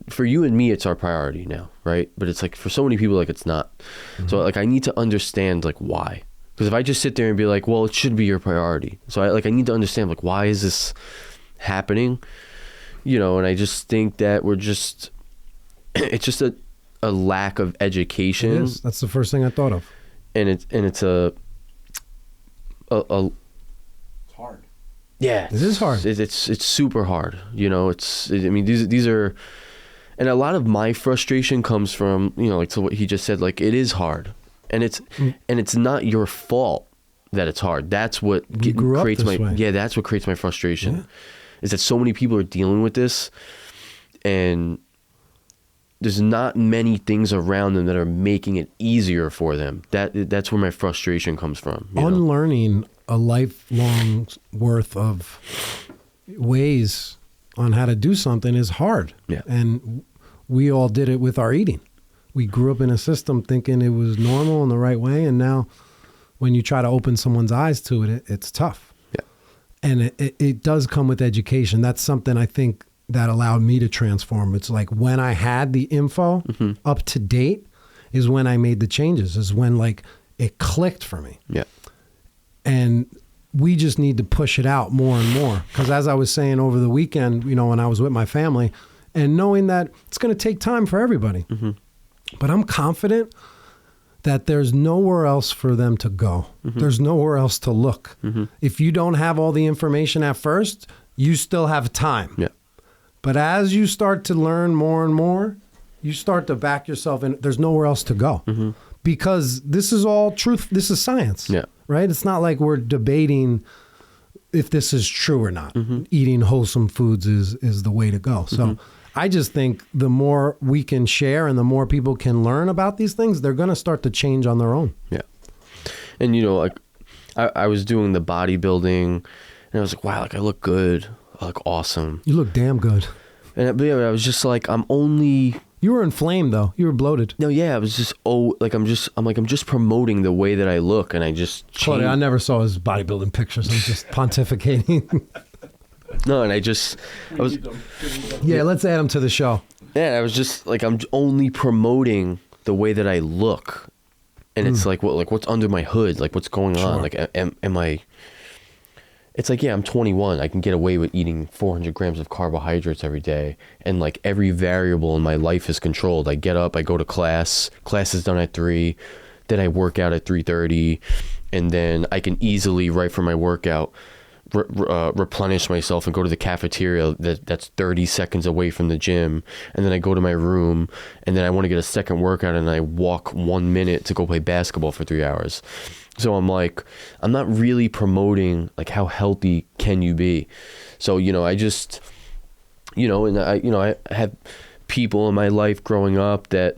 for you and me, it's our priority now, right? But it's for so many people, it's not. So I need to understand why. Because if I just sit there and be like, well, it should be your priority. So I need to understand why is this happening? And I just think that it's just a lack of education. It is. That's the first thing I thought of. And it's a hard. Yeah, it is hard. It's super hard. These are, and a lot of my frustration comes from to what he just said. It is hard, and it's not your fault that it's hard. That's what creates that's what creates my frustration. Yeah. Is that so many people are dealing with this, and it's just a lack of education. And it's a lack of education. And a lot of my frustration comes from, to what he just said. It is hard, and it's not your fault that it's hard. That's what creates my frustration. Yeah. Is that so many people are dealing with this, and it's just a lack of education. And it's a lack of education. And a lot of my frustration comes from, to what he just said. It is hard, and it's not your fault that it's hard. That's what creates my frustration. Is that so many people are dealing with this, there's not many things around them that are making it easier for them. That's where my frustration comes from. Unlearning a lifelong worth of ways on how to do something is hard. Yeah. And we all did it with our eating. We grew up in a system thinking it was normal and the right way. And now when you try to open someone's eyes to it, it's tough. Yeah. And it does come with education. That's something I think that allowed me to transform. It's like when I had the info up to date is when I made the changes, is when like it clicked for me. Yeah. And we just need to push it out more and more. Because as I was saying over the weekend, you know, when I was with my family, and knowing that it's going to take time for everybody. But I'm confident that there's nowhere else for them to go. There's nowhere else to look. If you don't have all the information at first, you still have time. Yeah. But as you start to learn more and more, you start to back yourself in. There's nowhere else to go. Because this is all truth. This is science. Yeah. Right? It's not like we're debating if this is true or not. Eating wholesome foods is the way to go. So I just think the more we can share and the more people can learn about these things, they're going to start to change on their own. Yeah. And, you know, like I was doing the bodybuilding and I was like, wow, like I look good. I look awesome. You look damn good. And I was just like, You were inflamed though. You were bloated. No, yeah, I was just I'm just promoting the way that I look, and I just Claudia, I never saw his bodybuilding pictures. I'm just pontificating. No, and I was Yeah, let's add him to the show. Yeah, I was just like, I'm only promoting the way that I look, and it's like what's under my hood, like what's going on, like am I? It's like, yeah, I'm 21. I can get away with eating 400 grams of carbohydrates every day. And like every variable in my life is controlled. I get up, I go to class. Class is done at 3. Then I work out at 3:30. And then I can easily, right from my workout, replenish myself and go to the cafeteria that's 30 seconds away from the gym. And then I go to my room. And then I want to get a second workout. And I walk 1 minute to go play basketball for 3 hours. So I'm like, I'm not really promoting like how healthy can you be. So, you know, I just, you know, and I had people in my life growing up that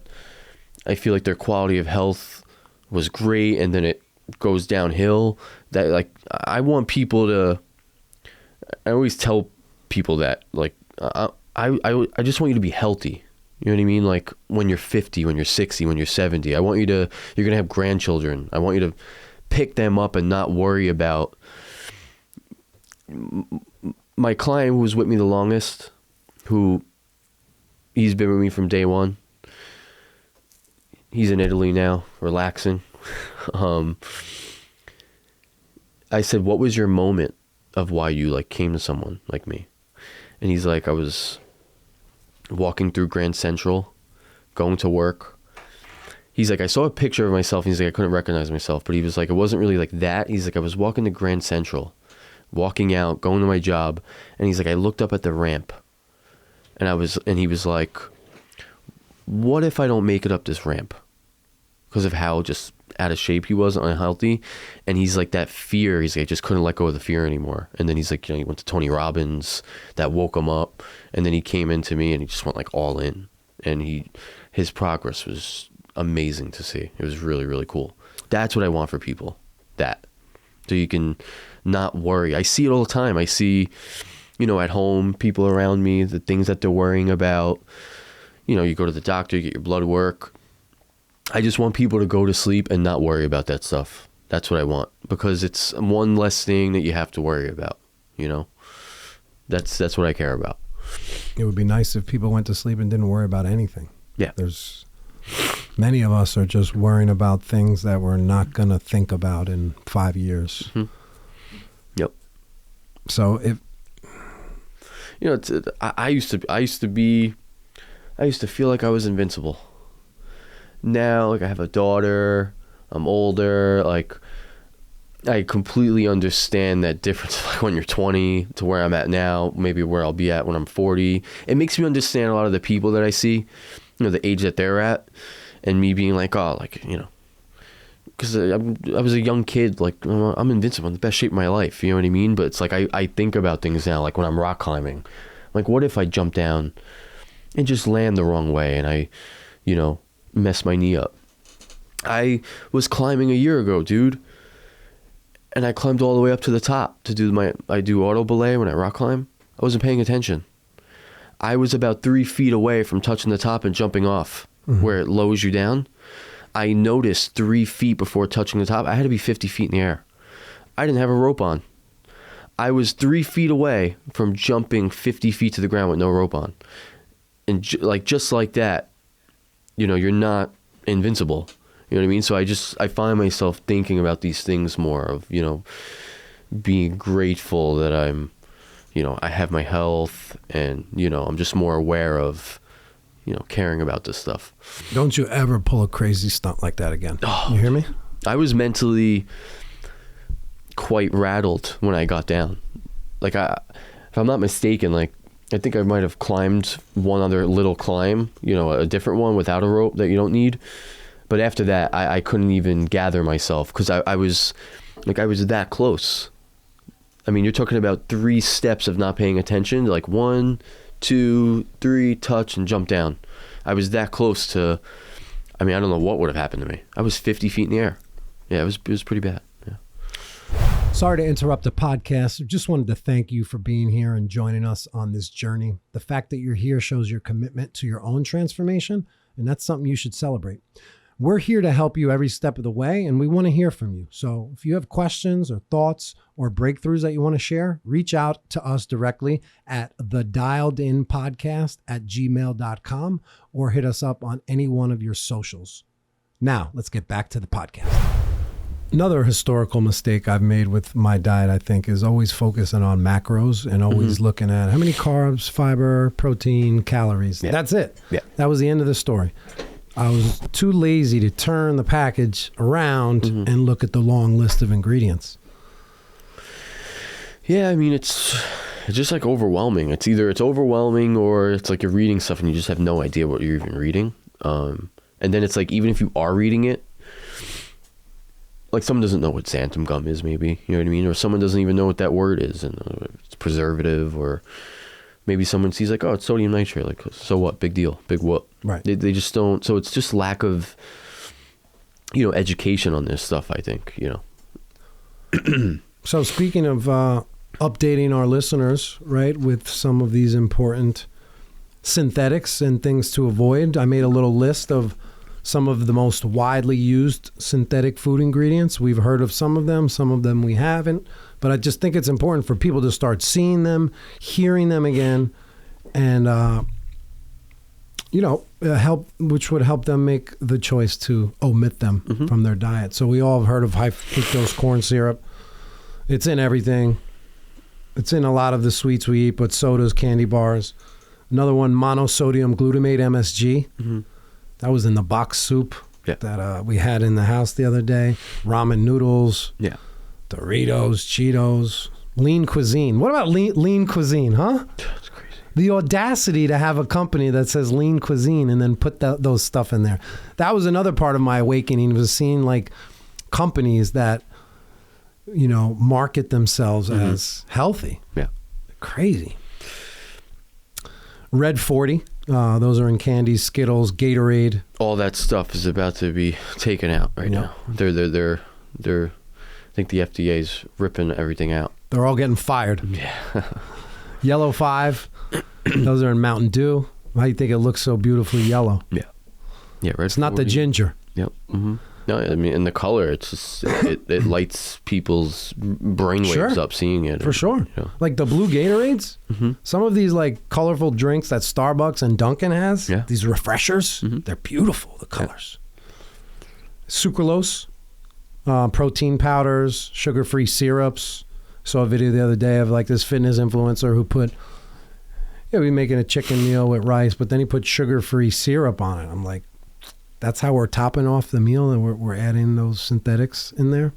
I feel like their quality of health was great, and then it goes downhill. That like, I want people to, I always tell people that like, I just want you to be healthy. You know what I mean? Like when you're 50, when you're 60, when you're 70, you're going to have grandchildren. I want you to pick them up and not worry about. My client who was with me the longest, he's been with me from day one. He's in Italy now, relaxing. I said, what was your moment of why you like came to someone like me? And he's like, I was walking through Grand Central, going to work. He's like, I saw a picture of myself. And he's like, I couldn't recognize myself. But he was like, it wasn't really like that. He's like, I was walking to Grand Central, walking out, going to my job. And he's like, I looked up at the ramp. And he was like, what if I don't make it up this ramp? Because of how just out of shape he was, unhealthy. And he's like, that fear, he's like, I just couldn't let go of the fear anymore. And then he's like, you know, he went to Tony Robbins, that woke him up. And then he came into me and he just went like all in. And his progress was amazing to see. It was really, really cool. That's what I want for people. That. So you can not worry. I see it all the time. I see, you know, at home, people around me, the things that they're worrying about. You know, you go to the doctor, you get your blood work. I just want people to go to sleep and not worry about that stuff. That's what I want. Because it's one less thing that you have to worry about, you know? That's what I care about. It would be nice if people went to sleep and didn't worry about anything. Yeah. Many of us are just worrying about things that we're not going to think about in 5 years. Yep. So if, you know, I used to feel like I was invincible. Now, like I have a daughter, I'm older, like I completely understand that difference like when you're 20 to where I'm at now, maybe where I'll be at when I'm 40. It makes me understand a lot of the people that I see, you know, the age that they're at, and me being like, oh, like, you know, because I was a young kid, like I'm invincible, I'm in the best shape of my life, you know what I mean? But it's like I think about things now, like when I'm rock climbing, like what if I jump down and just land the wrong way, and I, mess my knee up. I was climbing a year ago, dude, and I climbed all the way up to the top to do I do auto belay when I rock climb. I wasn't paying attention. I was about 3 feet away from touching the top and jumping off where it lowers you down. I noticed 3 feet before touching the top, I had to be 50 feet in the air. I didn't have a rope on. I was 3 feet away from jumping 50 feet to the ground with no rope on. And just like that, you're not invincible. You know what I mean? So I find myself thinking about these things more of, being grateful that I'm, I have my health, and, I'm just more aware of, caring about this stuff. Don't you ever pull a crazy stunt like that again. Oh, you hear me? I was mentally quite rattled when I got down. Like, if I'm not mistaken, like, I think I might have climbed one other little climb, a different one without a rope that you don't need. But after that, I couldn't even gather myself, because I was that close. I mean, you're talking about 3 steps of not paying attention, like 1, 2, 3, touch, and jump down. I was that close to, I don't know what would have happened to me. I was 50 feet in the air. Yeah, it was pretty bad. Yeah. Sorry to interrupt the podcast. Just wanted to thank you for being here and joining us on this journey. The fact that you're here shows your commitment to your own transformation, and that's something you should celebrate. We're here to help you every step of the way, and we want to hear from you. So if you have questions or thoughts or breakthroughs that you want to share, reach out to us directly at thedialedinpodcast@gmail.com or hit us up on any one of your socials. Now, let's get back to the podcast. Another historical mistake I've made with my diet, I think, is always focusing on macros and always looking at how many carbs, fiber, protein, calories. Yeah. That's it. Yeah. That was the end of the story. I was too lazy to turn the package around and look at the long list of ingredients. Yeah, it's just like overwhelming. It's either it's overwhelming or it's like you're reading stuff and you just have no idea what you're even reading. And then it's like, even if you are reading it, like someone doesn't know what xanthan gum is, maybe, you know what I mean? Or someone doesn't even know what that word is, and it's preservative, or maybe someone sees like, oh, it's sodium nitrate. Like, so what? Big deal. Big whoop. Right. They just don't. So it's just lack of, education on this stuff, I think, So speaking of updating our listeners, right, with some of these important synthetics and things to avoid, I made a little list of some of the most widely used synthetic food ingredients. We've heard of some of them we haven't, but I just think it's important for people to start seeing them, hearing them again, and help, which would help them make the choice to omit them from their diet. So we all have heard of high fructose corn syrup. It's in everything. It's in a lot of the sweets we eat, but sodas, candy bars. Another one, monosodium glutamate, MSG. That was in the box soup that we had in the house the other day. Ramen noodles. Yeah. Doritos, Cheetos, lean cuisine. What about lean cuisine, huh? That's crazy. The audacity to have a company that says lean cuisine and then put those stuff in there. That was another part of my awakening, was seeing like companies that, market themselves as healthy. Yeah. Crazy. Red 40. Those are in candies, Skittles, Gatorade. All that stuff is about to be taken out right now. They're I think the FDA's ripping everything out. They're all getting fired. Yeah. Yellow 5. Those are in Mountain Dew. Why do you think it looks so beautifully yellow? Yeah. Yeah, red. It's not the ginger. Yep. No, and the color, it's just, it lights people's brainwaves up seeing it. For sure. Like the blue Gatorades, some of these like colorful drinks that Starbucks and Dunkin' has, these refreshers, they're beautiful, the colors. Yeah. Sucralose, protein powders, sugar-free syrups. Saw a video the other day of like this fitness influencer who put, we making a chicken meal with rice, but then he put sugar-free syrup on it. I'm like, that's how we're topping off the meal, and we're adding those synthetics in there.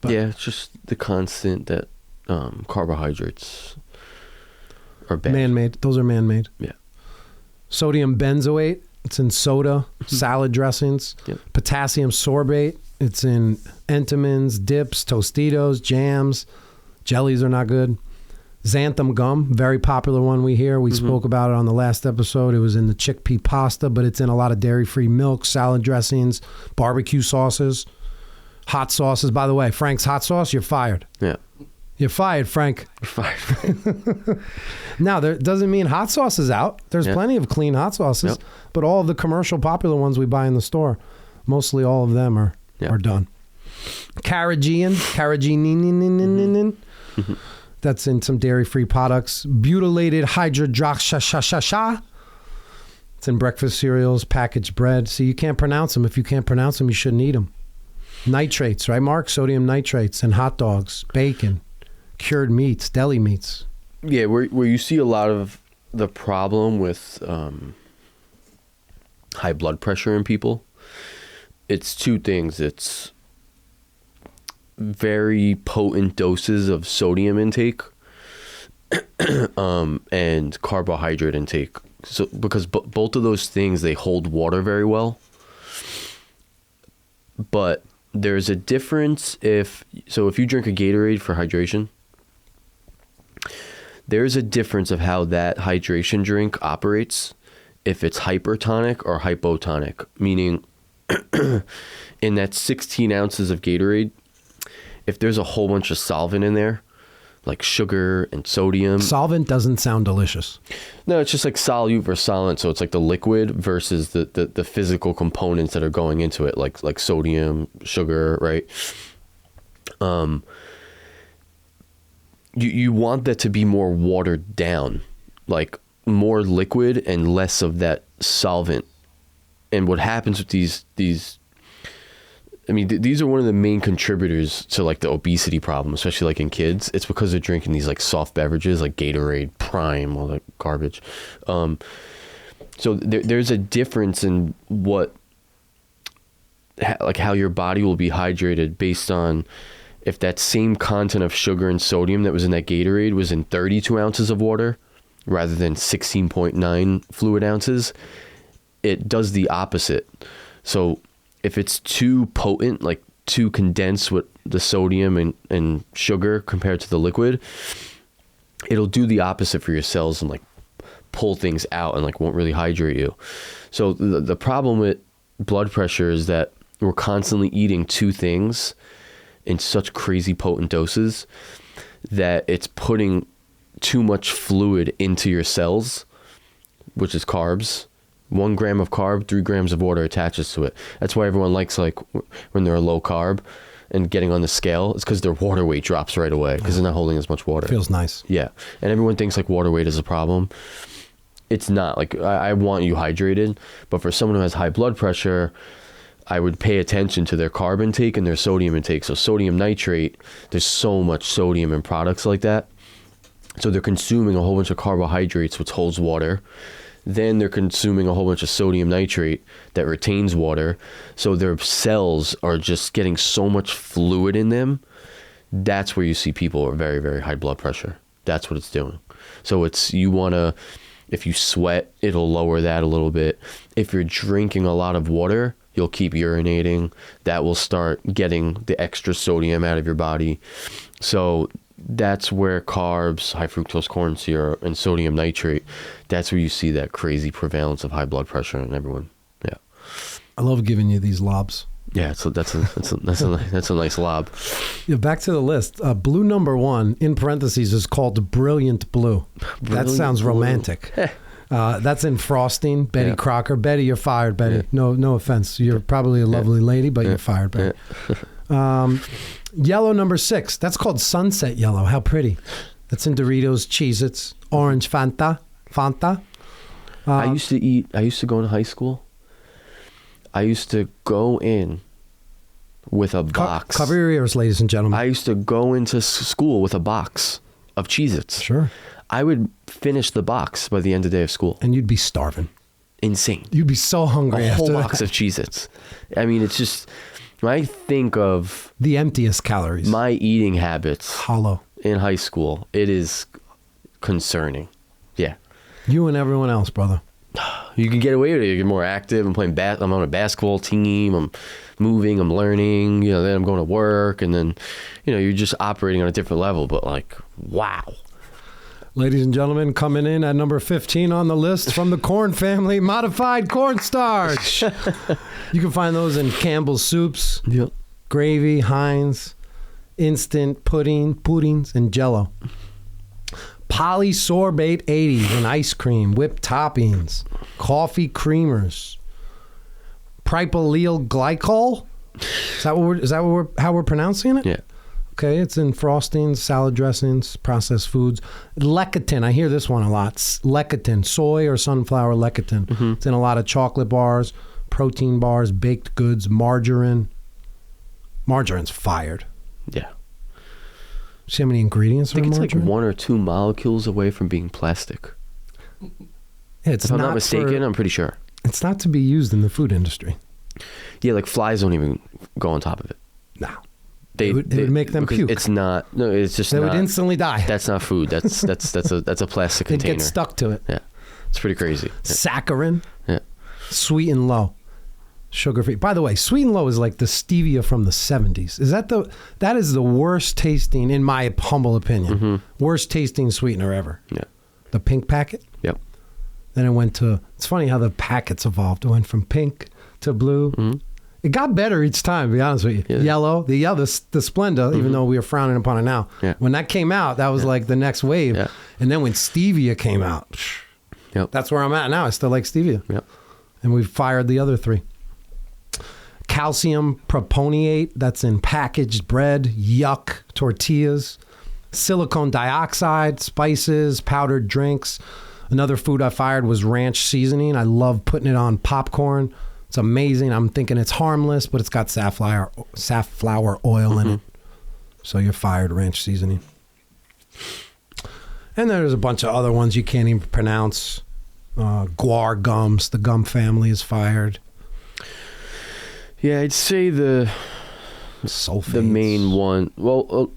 But yeah, it's just the constant that carbohydrates are bad. Man-made. Those are man-made. Yeah. Sodium benzoate. It's in soda, salad dressings. Yep. Potassium sorbate. It's in Entenmann's, dips, Tostitos, jams. Jellies are not good. Xanthan gum, very popular one we hear. We spoke about it on the last episode. It was in the chickpea pasta, but it's in a lot of dairy-free milk, salad dressings, barbecue sauces, hot sauces. By the way, Frank's hot sauce, you're fired. Yeah. You're fired, Frank. You're fired. Now, that doesn't mean hot sauce is out. There's plenty of clean hot sauces, but all of the commercial popular ones we buy in the store, mostly all of them are done. Carrageenan. That's in some dairy-free products. Butylated hydroxyshasha. It's in breakfast cereals, packaged bread. So you can't pronounce them. If you can't pronounce them, you shouldn't eat them. Nitrates, right, Mark? Sodium nitrates in hot dogs, bacon, cured meats, deli meats. Yeah, where you see a lot of the problem with high blood pressure in people, it's two things. It's very potent doses of sodium intake and carbohydrate intake. So because both of those things, they hold water very well. But there's a difference if you drink a Gatorade for hydration, there's a difference of how that hydration drink operates if it's hypertonic or hypotonic, meaning in that 16 ounces of Gatorade, if there's a whole bunch of solvent in there, like sugar and sodium. Solvent doesn't sound delicious. No, it's just like solute versus solvent. So it's like the liquid versus the physical components that are going into it, like sodium, sugar, right? You want that to be more watered down, like more liquid and less of that solvent. And what happens with these I mean, these are one of the main contributors to like the obesity problem, especially like in kids. It's because they're drinking these like soft beverages like Gatorade, Prime, all that garbage. So there's a difference in how your body will be hydrated based on if that same content of sugar and sodium that was in that Gatorade was in 32 ounces of water rather than 16.9 fluid ounces. It does the opposite. So if it's too potent, like too condensed with the sodium and sugar compared to the liquid, it'll do the opposite for your cells and like pull things out and like won't really hydrate you. So the problem with blood pressure is that we're constantly eating two things in such crazy potent doses that it's putting too much fluid into your cells, which is carbs. 1 gram of carb, 3 grams of water attaches to it. That's why everyone likes like when they're low carb and getting on the scale. It's because their water weight drops right away because they're not holding as much water. Feels nice. Yeah. And everyone thinks like water weight is a problem. It's not. Like I want you hydrated, but for someone who has high blood pressure, I would pay attention to their carb intake and their sodium intake. So sodium nitrate, there's so much sodium in products like that. So they're consuming a whole bunch of carbohydrates, which holds water. Then they're consuming a whole bunch of sodium nitrate that retains water. So their cells are just getting so much fluid in them. That's where you see people with very, very high blood pressure. That's what it's doing. So if you sweat, it'll lower that a little bit. If you're drinking a lot of water, you'll keep urinating. That will start getting the extra sodium out of your body. So that's where carbs, high fructose corn syrup, and sodium nitrate, that's where you see that crazy prevalence of high blood pressure in everyone. Yeah. I love giving you these lobs. Yeah, so that's a nice lob. Yeah, back to the list. Blue number 1 in parentheses is called Brilliant Blue. That sounds romantic. That's in frosting. Betty Crocker. Betty, you're fired, Betty. Yeah. No offense. You're probably a lovely lady, but you're fired, Betty. Yellow number 6. That's called Sunset Yellow. How pretty. That's in Doritos, Cheez-Its, Orange Fanta. I used to go into high school. I used to go in with a box. Cover your ears, ladies and gentlemen. I used to go into school with a box of Cheez-Its. Sure. I would finish the box by the end of the day of school. And you'd be starving. Insane. You'd be so hungry after that. A whole box of Cheez-Its. I mean, it's just, when I think of the emptiest calories, my eating habits hollow in high school, it is concerning. Yeah. You and everyone else, brother. You can get away with it. You get more active. I'm playing I'm on a basketball team. I'm moving. I'm learning. Then I'm going to work, and then, you're just operating on a different level. But like, wow. Ladies and gentlemen, coming in at number 15 on the list from the corn family, modified cornstarch. You can find those in Campbell's soups, Yep. gravy, Heinz, instant puddings, and Jell-O. Polysorbate 80 in ice cream, whipped toppings, coffee creamers, propylyl glycol. How we're pronouncing it? Yeah. Okay, it's in frostings, salad dressings, processed foods. Lecithin, I hear this one a lot. Lecithin, soy or sunflower lecithin. Mm-hmm. It's in a lot of chocolate bars, protein bars, baked goods, margarine. Margarine's fired. Yeah. See how many ingredients I are in think it's margarine? like 1 or 2 molecules away from being plastic. It's If I'm not mistaken, I'm pretty sure. It's not to be used in the food industry. Yeah, like flies don't even go on top of it. No. They would make them because puke. It's not. No, it's just They not. would instantly die. That's not food. That's a plastic They'd container. get stuck to it. Yeah, it's pretty crazy. Yeah. Saccharin, Yeah. sweet and low, sugar-free. By the way, sweet and low is like the stevia from the 70s. That is the worst tasting, in my humble opinion, worst tasting sweetener ever. Yeah. The pink packet. Yep. Then it went to, it's funny how the packets evolved. It went from pink to blue. Mm-hmm. It got better each time, to be honest with you. Yeah. Yellow, the Splenda, even though we are frowning upon it now. Yeah. When that came out, that was like the next wave. Yeah. And then when stevia came out, Yep. that's where I'm at now. I still like stevia. Yep. And we've fired the other 3. Calcium proponiate, that's in packaged bread, yuck, tortillas. Silicone dioxide, spices, powdered drinks. Another food I fired was ranch seasoning. I love putting it on popcorn. It's amazing. I'm thinking it's harmless, but it's got safflower oil in it. So you're fired, ranch seasoning. And there's a bunch of other ones you can't even pronounce. Guar gums, the gum family is fired. Yeah, I'd say the Sulfates. main one. Well,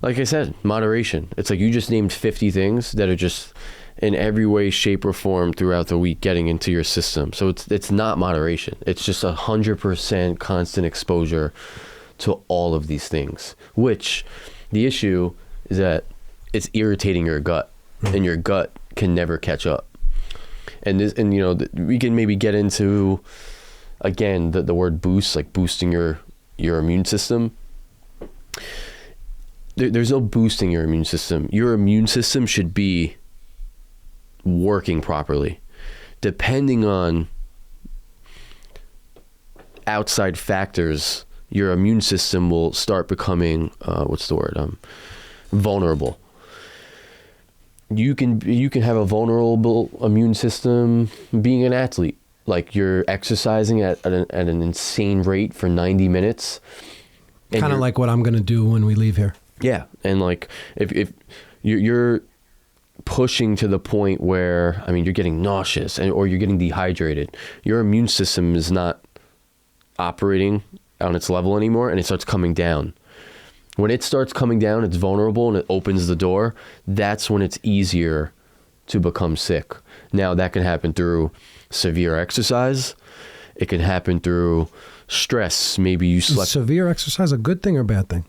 like I said, moderation. It's like you just named 50 things that are just in every way, shape, or form throughout the week getting into your system. So it's not moderation. It's just 100% constant exposure to all of these things. Which the issue is that it's irritating your gut, and your gut can never catch up. And we can maybe get into again the word boost, like boosting your immune system. There's no boosting your immune system. Your immune system should be working properly. Depending on outside factors, your immune system will start becoming vulnerable. You can have a vulnerable immune system being an athlete, like you're exercising at an insane rate for 90 minutes. Kind of like what I'm going to do when we leave here. Yeah, and like if you're pushing to the point where, I mean, you're getting nauseous or you're getting dehydrated, your immune system is not operating on its level anymore, and it starts coming down. When it starts coming down, it's vulnerable and it opens the door. That's when it's easier to become sick. Now, that can happen through severe exercise. It can happen through stress. Maybe you slept. Is severe exercise a good thing or a bad thing?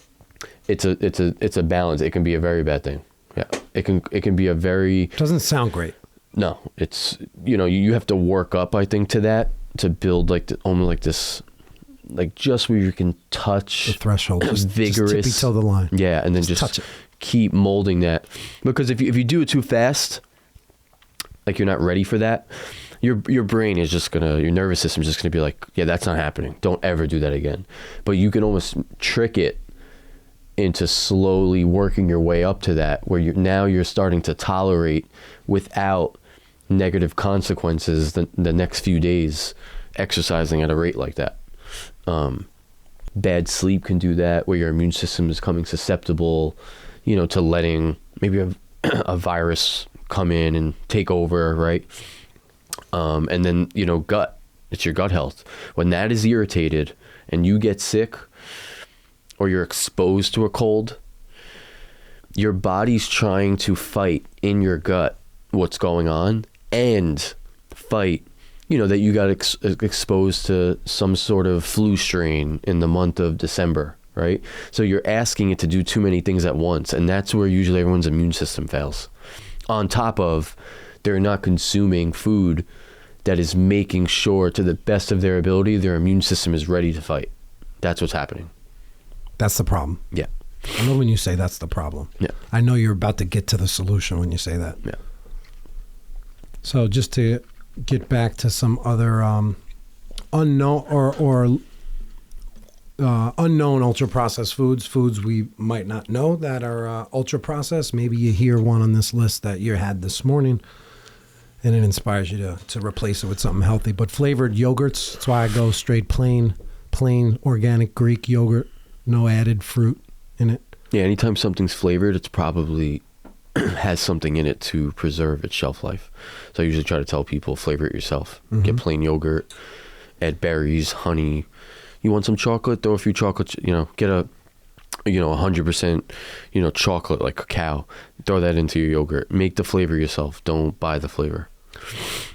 It's a balance. It can be a very bad thing. Yeah, it can be a very. Doesn't sound great. No, it's you have to work up, I think, to that, to build almost this, like just where you can touch the threshold, vigorous, just tippy toe the line. Yeah, and then just touch it. Keep molding that, because if you do it too fast, like you're not ready for that, your brain is just your nervous system is just gonna be like, yeah, that's not happening. Don't ever do that again. But you can almost trick it into slowly working your way up to that, where you're starting to tolerate without negative consequences the next few days exercising at a rate like that. Bad sleep can do that, where your immune system is becoming susceptible, to letting maybe a virus come in and take over, right? And then, gut, it's your gut health. When that is irritated and you get sick, or you're exposed to a cold, your body's trying to fight in your gut what's going on, and fight, that you got exposed to some sort of flu strain in the month of December, right? So you're asking it to do too many things at once, and that's where usually everyone's immune system fails. On top of, they're not consuming food that is making sure, to the best of their ability, their immune system is ready to fight. That's what's happening. That's the problem. Yeah. I know when you say that's the problem. Yeah. I know you're about to get to the solution when you say that. Yeah. So just to get back to some other unknown or unknown ultra-processed foods we might not know that are ultra-processed. Maybe you hear one on this list that you had this morning, and it inspires you to replace it with something healthy. But flavored yogurts, that's why I go straight plain organic Greek yogurt, no added fruit in it. Yeah, anytime something's flavored, it's probably has something in it to preserve its shelf life. So I usually try to tell people, flavor it yourself. Mm-hmm. Get plain yogurt, add berries, honey. You want some chocolate? Throw a few chocolates, get a 100%, chocolate like cacao. Throw that into your yogurt. Make the flavor yourself. Don't buy the flavor.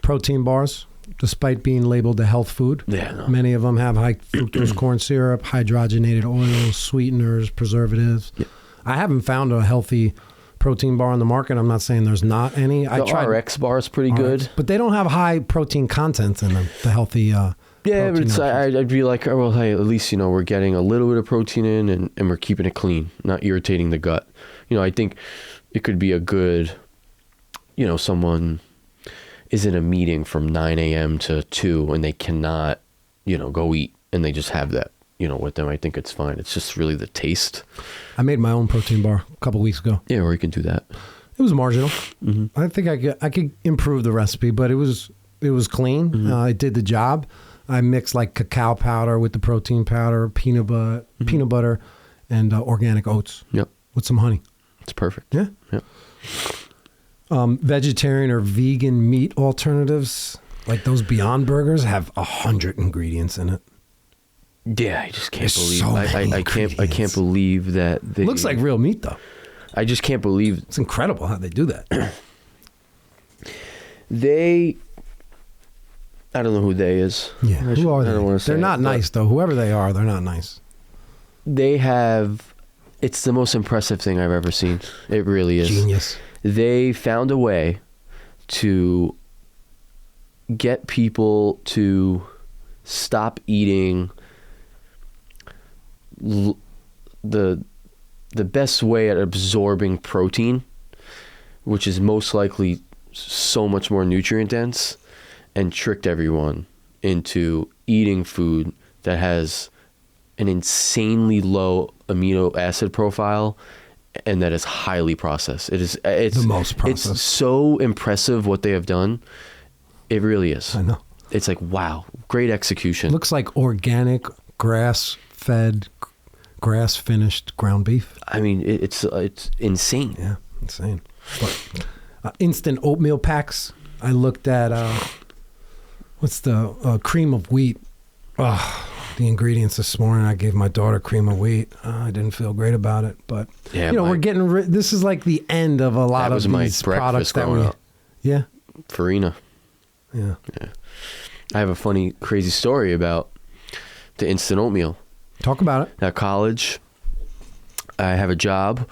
Protein bars, despite being labeled a health food, many of them have high fructose corn syrup, hydrogenated oils, sweeteners, preservatives. Yeah. I haven't found a healthy protein bar on the market. I'm not saying there's not any. I tried RX bar is pretty good, but they don't have high protein content in them. The healthy. Yeah, but I'd be like, oh, well, hey, at least we're getting a little bit of protein in, and we're keeping it clean, not irritating the gut. I think it could be a good, someone is in a meeting from 9 a.m. to 2 and they cannot, go eat, and they just have that, with them. I think it's fine. It's just really the taste. I made my own protein bar a couple weeks ago. Yeah, or you can do that. It was marginal. Mm-hmm. I think I could improve the recipe, but it was clean. Mm-hmm. It did the job. I mixed like cacao powder with the protein powder, peanut butter, and organic oats. Yep. With some honey. It's perfect. Yeah. Yep. Vegetarian or vegan meat alternatives, like those Beyond Burgers, have 100 ingredients in it. Yeah, I just can't believe. So I can't believe that. It looks like real meat, though. I just can't believe. It's incredible how they do that. I don't know who they is. Yeah, who are they? They're not nice, though. Whoever they are, they're not nice. They have. It's the most impressive thing I've ever seen. It really is. Genius. They found a way to get people to stop eating the best way at absorbing protein, which is most likely so much more nutrient dense, and tricked everyone into eating food that has an insanely low amino acid profile and that is highly processed. It's the most processed. It's so impressive what they have done. It really is. I know. It's like, wow, great execution. Looks like organic, grass-fed, grass-finished ground beef. I mean, it's insane. Yeah, insane. But, instant oatmeal packs. I looked at what's the cream of wheat. The ingredients this morning. I gave my daughter cream of wheat. I didn't feel great about it, but we're getting this is like the end of a lot of these products that we. Yeah. Farina. Yeah. I have a funny, crazy story about the instant oatmeal. Talk about it. At college, I have a job.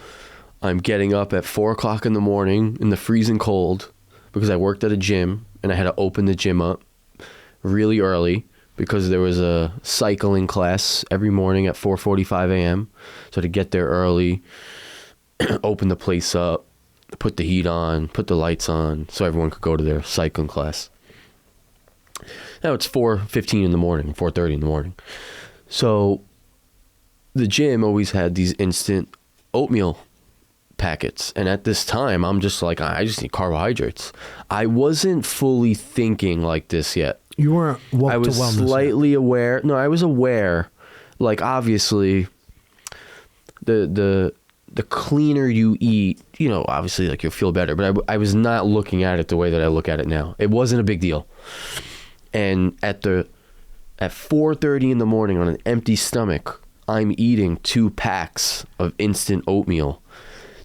I'm getting up at 4:00 in the morning in the freezing cold because I worked at a gym and I had to open the gym up really early because there was a cycling class every morning at 4:45 a.m. So to get there early, open the place up, put the heat on, put the lights on so everyone could go to their cycling class. Now it's 4:15 in the morning, 4:30 in the morning. So the gym always had these instant oatmeal packets. And at this time, I'm just like, I just need carbohydrates. I wasn't fully thinking like this yet. You weren't woke to wellness. I was slightly aware. No, I was aware. Like, obviously, the cleaner you eat, obviously, like, you'll feel better. But I was not looking at it the way that I look at it now. It wasn't a big deal. And at 4:30 in the morning on an empty stomach, I'm eating 2 packs of instant oatmeal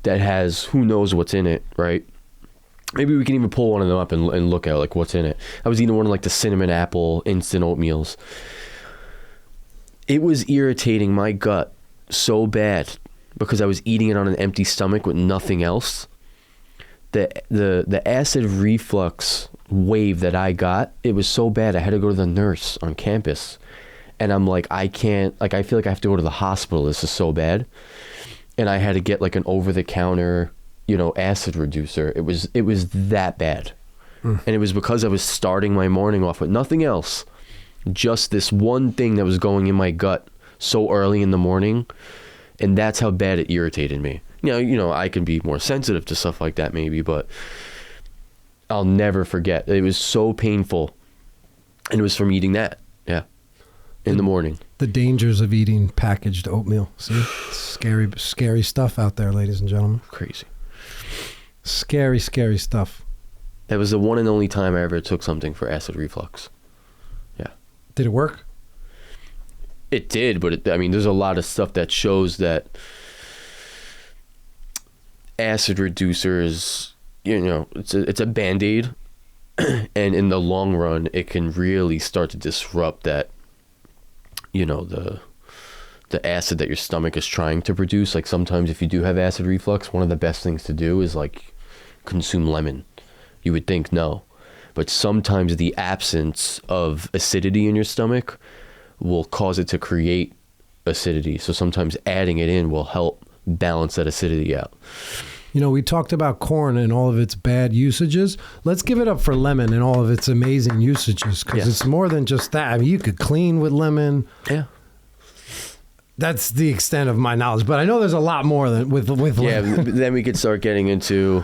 that has who knows what's in it, right? Maybe we can even pull one of them up and look at like what's in it. I was eating one of like the cinnamon apple instant oatmeals. It was irritating my gut so bad because I was eating it on an empty stomach with nothing else. The acid reflux wave that I got, it was so bad I had to go to the nurse on campus. And I'm like, I can't, like, I feel like I have to go to the hospital. This is so bad. And I had to get like an over-the-counter, acid reducer. It was that bad. And it was because I was starting my morning off with nothing else. Just this one thing that was going in my gut so early in the morning. And that's how bad it irritated me. I can be more sensitive to stuff like that maybe, but I'll never forget. It was so painful. And it was from eating that. Yeah. In the morning. The dangers of eating packaged oatmeal. See? Scary, scary stuff out there, ladies and gentlemen. Crazy. Scary, scary stuff. That was the one and only time I ever took something for acid reflux. Yeah. Did it work? It did, but there's a lot of stuff that shows that acid reducers, it's a Band-Aid. And in the long run, it can really start to disrupt that, the acid that your stomach is trying to produce. Like sometimes if you do have acid reflux, one of the best things to do is like consume lemon. You would think no, but sometimes the absence of acidity in your stomach will cause it to create acidity. So sometimes adding it in will help balance that acidity out. We talked about corn and all of its bad usages. Let's give it up for lemon and all of its amazing usages, because it's more than just that. You could clean with lemon. Yeah. That's the extent of my knowledge, but I know there's a lot more than with lemon. Yeah, then we could start getting into...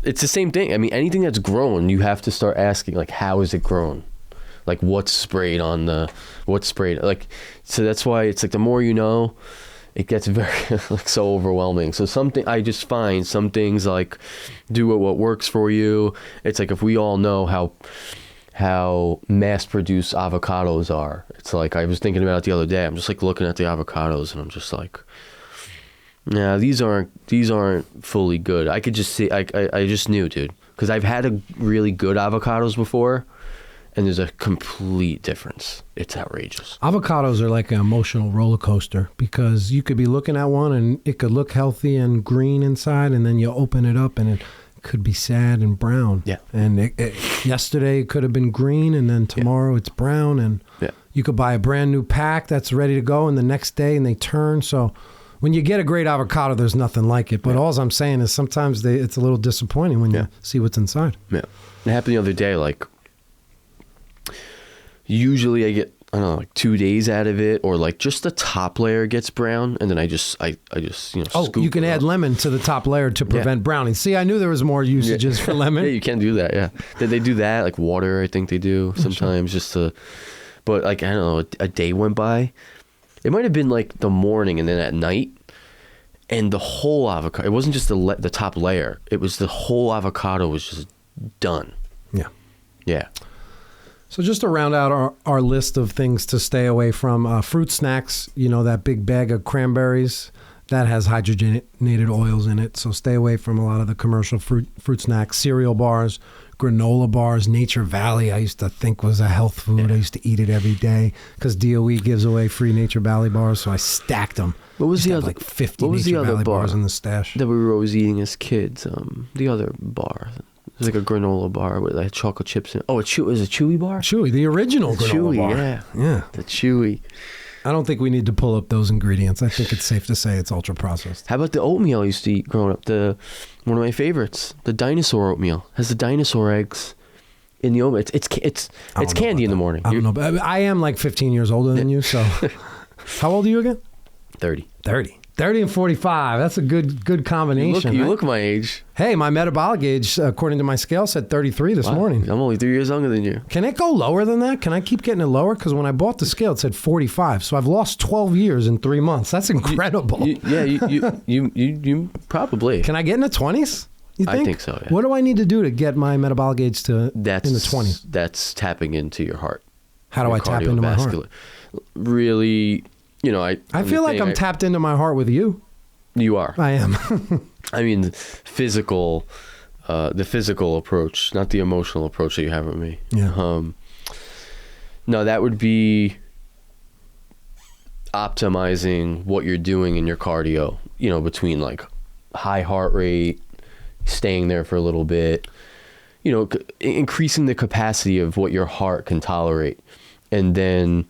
It's the same thing. Anything that's grown, you have to start asking, like, how is it grown? Like, what's sprayed? Like, so that's why it's like the more you know, it gets very like so overwhelming. So I just find some things like do what works for you. It's like if we all know how mass-produced avocados are. It's like I was thinking about it the other day. I'm just like looking at the avocados and I'm just like, nah, these aren't fully good. I could just see. I just knew, dude, because I've had a really good avocados before. And there's a complete difference. It's outrageous. Avocados are like an emotional roller coaster because you could be looking at one and it could look healthy and green inside, and then you open it up and it could be sad and brown. Yeah. And yesterday it could have been green, and then tomorrow it's brown, and you could buy a brand new pack that's ready to go, and the next day and they turn. So when you get a great avocado, there's nothing like it. But all I'm saying is sometimes it's a little disappointing when you see what's inside. Yeah. It happened the other day, like, usually I get, I don't know, like 2 days out of it, or like just the top layer gets brown, and then I just scoop you can add lemon to the top layer to prevent browning. See, I knew there was more usages for lemon. Yeah, you can do that. Yeah, they do that, like water. I think they do sometimes just to, but like I don't know, a day went by. It might have been like the morning, and then at night, and the whole avocado. It wasn't just the top layer. It was the whole avocado was just done. Yeah. Yeah. So just to round out our list of things to stay away from, fruit snacks, that big bag of cranberries, that has hydrogenated oils in it. So stay away from a lot of the commercial fruit snacks, cereal bars, granola bars. Nature Valley, I used to think was a health food. I used to eat it every day because DOE gives away free Nature Valley bars. So I stacked them. What was the other? Like 50 Nature Valley bars in the stash that we were always eating as kids? The other bar. It was like a granola bar with like chocolate chips in it. Oh, it was a Chewy bar? Chewy, the original granola bar. Yeah. The Chewy. I don't think we need to pull up those ingredients. I think it's safe to say it's ultra processed. How about the oatmeal I used to eat growing up? One of my favorites, the dinosaur oatmeal. Has the dinosaur eggs in the oatmeal. It's candy in the morning. I don't know, but I am like 15 years older than you, so. How old are you again? 30. 30 and 45. That's a good combination. You look my age. Hey, my metabolic age, according to my scale, said 33 this morning. I'm only 3 years younger than you. Can it go lower than that? Can I keep getting it lower? Because when I bought the scale, it said 45. So I've lost 12 years in 3 months. That's incredible. You probably. Can I get in the 20s? You think? I think so, yeah. What do I need to do to get my metabolic age in the 20s? That's tapping into your heart. How do I tap into my heart? Really... I feel like I'm tapped into my heart with you. You are. I am. I mean, the physical approach, not the emotional approach that you have with me. Yeah. No, that would be. optimizing what you're doing in your cardio, you know, between like high heart rate, staying there for a little bit, you know, increasing the capacity of what your heart can tolerate. And then,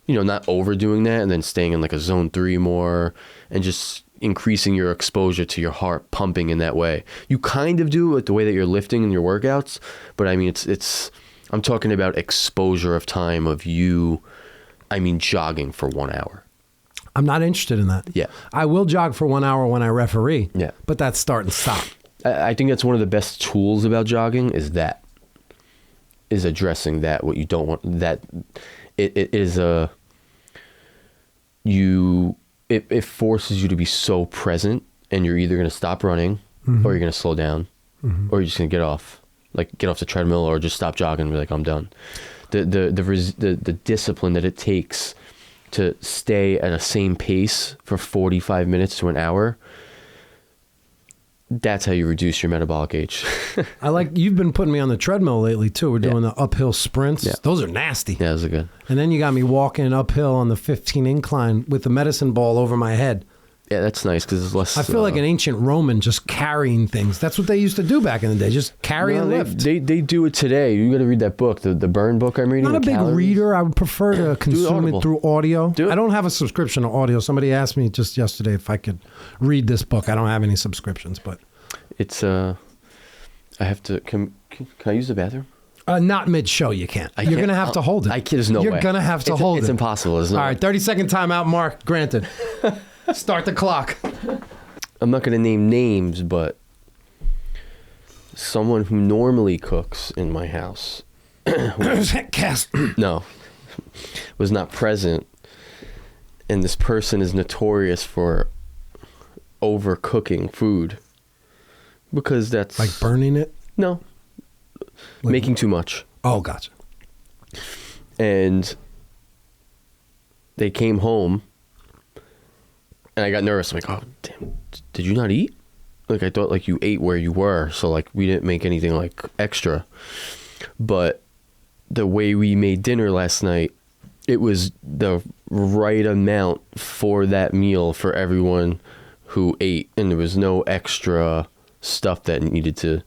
you know, not overdoing that and then staying in like a zone 3 more and just increasing your exposure to your heart pumping in that way. You kind of do it the way that you're lifting in your workouts, but I mean, I'm talking about exposure of time of you, I mean, jogging for 1 hour. I'm not interested in that. Yeah. I will jog for 1 hour when I referee. Yeah. But that's start and stop. I think that's one of the best tools about jogging is addressing that, what you don't want, that it forces you to be so present, and you're either going to stop running or you're going to slow down or you're just going to get off the treadmill or just stop jogging and be like, I'm done. The discipline that it takes to stay at a same pace for 45 minutes to an hour, that's how you reduce your metabolic age. You've been putting me on the treadmill lately too. We're doing the uphill sprints. Yeah. Those are nasty. Yeah, those are good. And then you got me walking uphill on the 15 incline with the medicine ball over my head. Yeah, that's nice because it's less. I feel like an ancient Roman just carrying things. That's what they used to do back in the day, just carry and lift. They do it today. You got to read that book, the Burn book I'm reading. I'm not a big reader. I would prefer to consume it through audio. I don't have a subscription to audio. Somebody asked me just yesterday if I could read this book. I don't have any subscriptions, but it's I have to. Can I use the bathroom? Not mid-show, you can't. You're going to have to hold it. There's no way. You're going to have to hold it. It's impossible. All right, 30-second timeout, Mark. Granted. Start the clock. I'm not going to name names, but someone who normally cooks in my house was not present, and this person is notorious for overcooking food because that's like burning it. No, making too much. Oh, gotcha. And they came home. And I got nervous. I'm like, oh, damn, did you not eat? Like, I thought, like, you ate where you were. So, like, we didn't make anything, like, extra. But the way we made dinner last night, it was the right amount for that meal for everyone who ate. And there was no extra stuff that needed to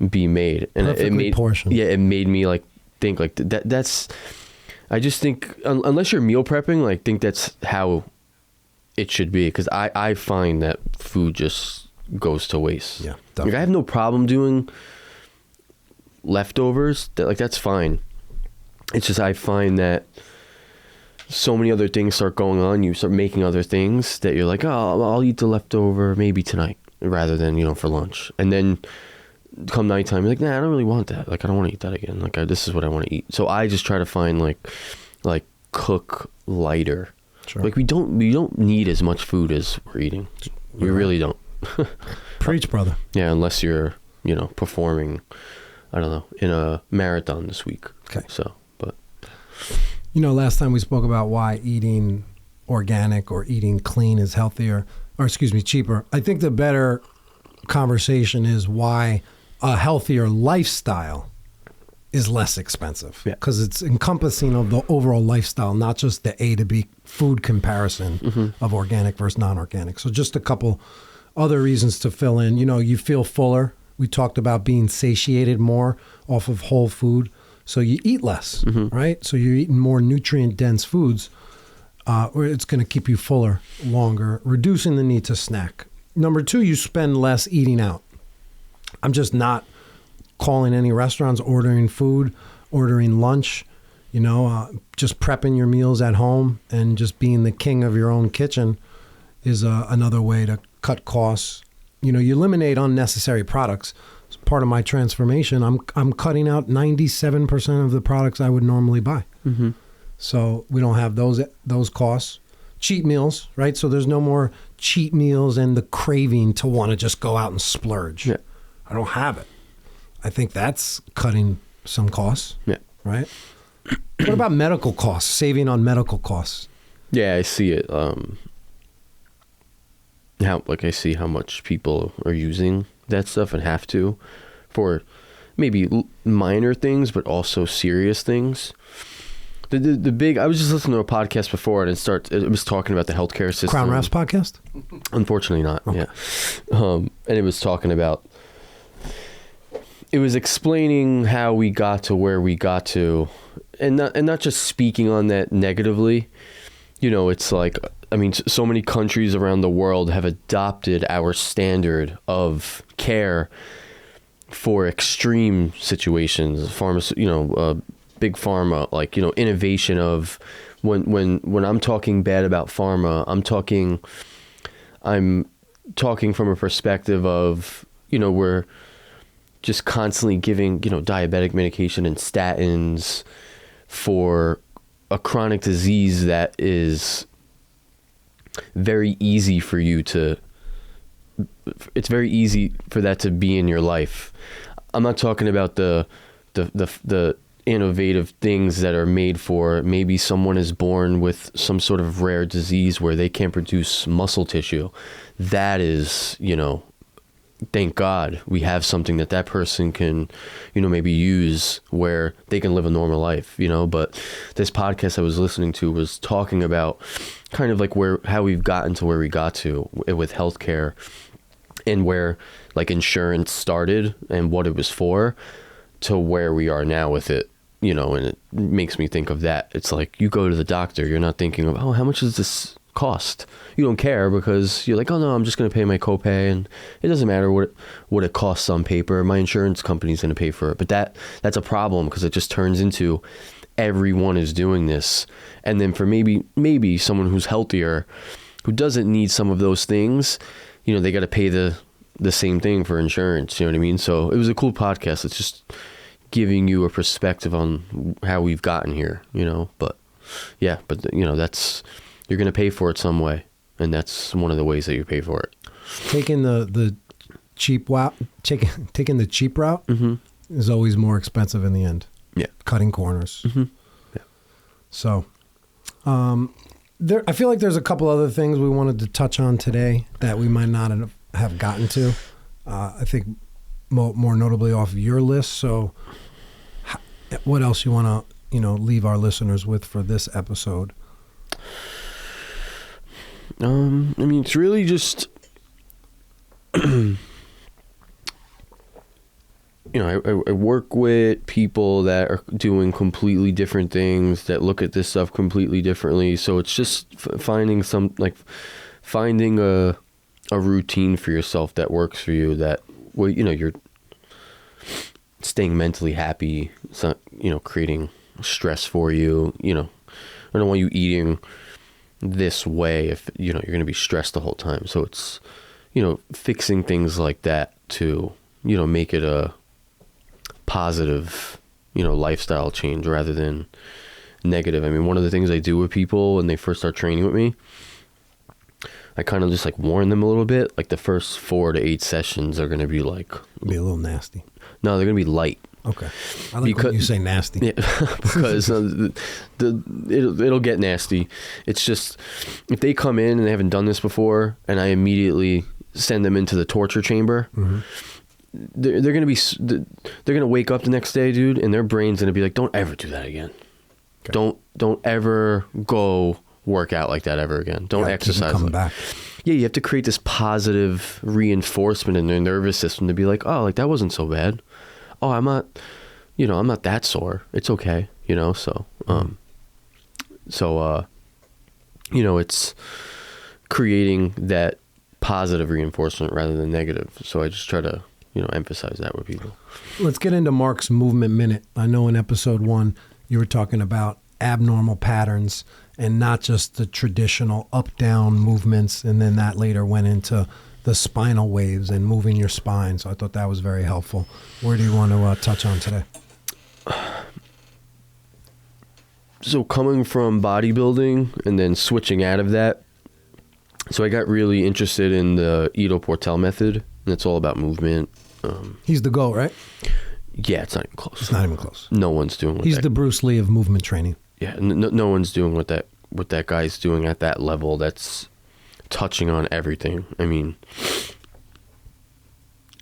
be made. And perfectly it made portioned. Yeah, it made me, like, think, like, that's... I just think, unless you're meal prepping, like, think that's how... it should be, because I find that food just goes to waste. Yeah, definitely. Like, I have no problem doing leftovers. That's fine. It's just I find that so many other things start going on. You start making other things that you're like, oh, I'll eat the leftover maybe tonight rather than, you know, for lunch. And then come nighttime, you're like, nah, I don't really want that. Like, I don't want to eat that again. Like, this is what I want to eat. So I just try to find like cook lighter. Sure. Like, we don't need as much food as we're eating. We really don't. Preach, brother. Yeah, unless you're, you know, performing, I don't know, in a marathon this week. Okay. So, but. You know, last time we spoke about why eating organic or eating clean is healthier, or cheaper. I think the better conversation is why a healthier lifestyle is less expensive, because it's encompassing of the overall lifestyle, not just the A to B food comparison of organic versus non-organic. So just a couple other reasons to fill in. You know, you feel fuller. We talked about being satiated more off of whole food. So you eat less, right? So you're eating more nutrient-dense foods, where it's going to keep you fuller longer, reducing the need to snack. Number 2, you spend less eating out. I'm just not calling any restaurants, ordering food, ordering lunch, you know, just prepping your meals at home and just being the king of your own kitchen is another way to cut costs. You know, you eliminate unnecessary products. As part of my transformation, I'm cutting out 97% of the products I would normally buy. So we don't have those costs. Cheat meals, right? So there's no more cheat meals and the craving to want to just go out and splurge. Yeah. I don't have it. I think that's cutting some costs, right? What about medical costs, saving on medical costs? Yeah, I see it. I see how much people are using that stuff and have to for maybe minor things, but also serious things. The big, I was just listening to a podcast before, and it was talking about the healthcare system. Crown Raps podcast? Unfortunately not, okay. Yeah. And it was talking about, it was explaining how we got to where we got to, and not just speaking on that negatively. You know, it's like, I mean, so many countries around the world have adopted our standard of care for extreme situations. Big pharma, like, you know, innovation of when I'm talking bad about pharma, I'm talking from a perspective of, you know, we're just constantly giving, you know, diabetic medication and statins for a chronic disease that is very easy for you to, it's very easy for that to be in your life. I'm not talking about the innovative things that are made for, maybe someone is born with some sort of rare disease where they can't produce muscle tissue. That is, you know, thank God we have something that person can, you know, maybe use where they can live a normal life, you know. But this podcast I was listening to was talking about kind of like how we've gotten to where we got to with healthcare, and where like insurance started and what it was for, to where we are now with it, you know. And it makes me think of that. It's like, you go to the doctor, you're not thinking of, oh, how much does this cost? You don't care, because you're like, oh no, I'm just going to pay my copay, and it doesn't matter what it costs on paper. My insurance company's going to pay for it. But that's a problem, because it just turns into everyone is doing this. And then for maybe someone who's healthier, who doesn't need some of those things, you know, they got to pay the same thing for insurance. You know what I mean? So it was a cool podcast. It's just giving you a perspective on how we've gotten here, you know. But yeah, you know, you're going to pay for it some way. And that's one of the ways that you pay for it. Taking the cheap route, taking the cheap route mm-hmm. is always more expensive in the end. Yeah. Cutting corners. Mm-hmm. Yeah. So, I feel like there's a couple other things we wanted to touch on today that we might not have gotten to. I think more notably off your list. So, what else you want to, you know, leave our listeners with for this episode? I mean, it's really just, you know, I work with people that are doing completely different things, that look at this stuff completely differently. So it's just finding a routine for yourself that works for you, that, well, you know, you're staying mentally happy. It's not, you know, creating stress for you. You know, I don't want you eating this way if, you know, you're going to be stressed the whole time. So it's, you know, fixing things like that to, you know, make it a positive, you know, lifestyle change rather than negative. I mean, one of the things I do with people when they first start training with me, I kind of just like warn them a little bit. Like the first 4 to 8 sessions are going to be like, be a little nasty. No, they're going to be light. Okay. I like when you say nasty. Yeah, because it'll get nasty. It's just, if they come in and they haven't done this before, and I immediately send them into the torture chamber, mm-hmm. they're gonna wake up the next day, dude, and their brain's gonna be like, don't ever do that again. Okay. Don't ever go work out like that ever again. Don't exercise. Coming back. Yeah, you have to create this positive reinforcement in their nervous system to be like, oh, like that wasn't so bad. Oh, I'm not that sore. It's okay, you know. So, you know, it's creating that positive reinforcement rather than negative. So I just try to, you know, emphasize that with people. Let's get into Marc's movement minute. I know in episode 1 you were talking about abnormal patterns and not just the traditional up-down movements, and then that later went into the spinal waves and moving your spine. So I thought that was very helpful. Where do you want to touch on today? So coming from bodybuilding and then switching out of that, so I got really interested in the Ido Portal method, and it's all about movement. He's the GOAT, right? Yeah, it's not even close. It's not even close. No one's doing what He's the Bruce Lee of movement training. Yeah, no one's doing what that guy's doing at that level. That's touching on everything. I mean,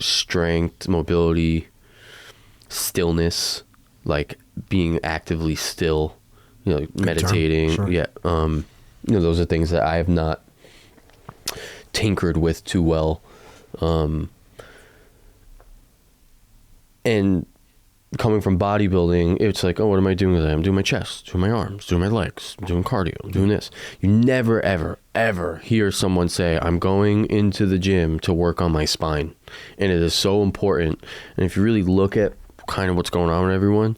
strength, mobility, stillness, like being actively still, you know, meditating. Sure. Yeah. You know, those are things that I have not tinkered with too well. And coming from bodybuilding, it's like, oh, what am I doing with that? I'm doing my chest, doing my arms, doing my legs, I'm doing cardio, I'm doing this. You never, ever, ever hear someone say, I'm going into the gym to work on my spine. And it is so important. And if you really look at kind of what's going on with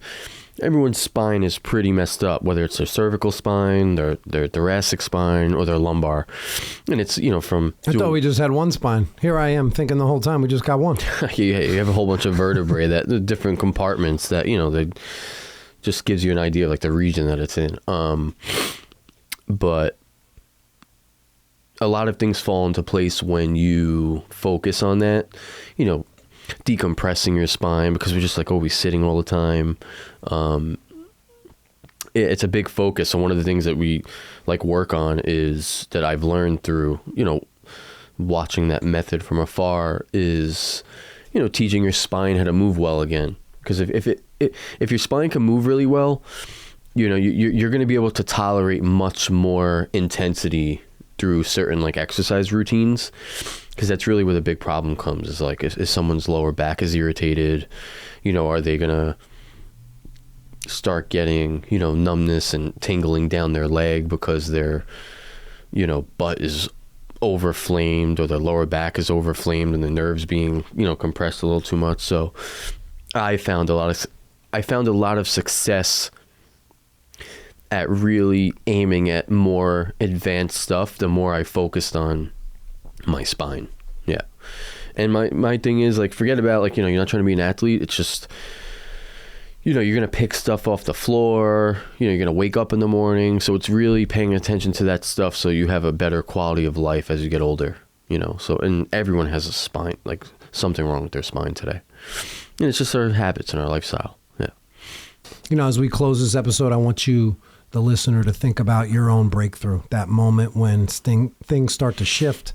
everyone's spine is pretty messed up, whether it's their cervical spine, their thoracic spine, or their lumbar. And it's, you know, I thought we just had one spine. Here I am thinking the whole time we just got one. you have a whole bunch of vertebrae, the different compartments that, you know, they just gives you an idea of like the region that it's in. But a lot of things fall into place when you focus on that, you know, decompressing your spine, because we're just like always sitting all the time. It's a big focus. So one of the things that we like work on is that I've learned through, you know, watching that method from afar is, you know, teaching your spine how to move well again. Because if your spine can move really well, you know, you're going to be able to tolerate much more intensity through certain like exercise routines. Because that's really where the big problem comes, is like, if someone's lower back is irritated, you know, are they going to start getting, you know, numbness and tingling down their leg because their, you know, butt is overflamed, or their lower back is overflamed and the nerves being, you know, compressed a little too much. So I found a lot of success at really aiming at more advanced stuff the more I focused on my spine. Yeah. And my thing is, like, forget about, like, you know, you're not trying to be an athlete. It's just, you know, you're going to pick stuff off the floor, you know, you're going to wake up in the morning. So it's really paying attention to that stuff so you have a better quality of life as you get older, you know. So, and everyone has a spine, like something wrong with their spine today. And it's just our habits and our lifestyle. Yeah. You know, as we close this episode, I want you, the listener, to think about your own breakthrough, that moment when things start to shift,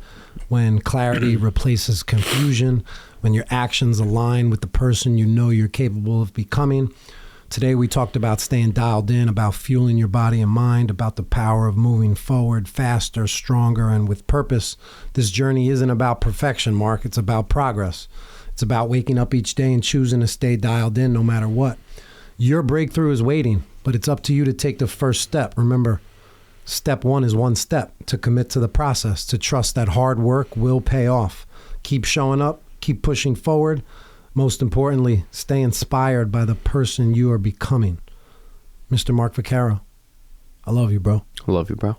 when clarity replaces confusion, when your actions align with the person you know you're capable of becoming. Today we talked about staying dialed in, about fueling your body and mind, about the power of moving forward faster, stronger, and with purpose. This journey isn't about perfection, Marc. It's about progress. It's about waking up each day and choosing to stay dialed in no matter what. Your breakthrough is waiting, but it's up to you to take the first step. Remember, step one is one step: to commit to the process, to trust that hard work will pay off. Keep showing up, keep pushing forward. Most importantly, stay inspired by the person you are becoming. Mr. Marc Vaccaro, I love you, bro. I love you, bro.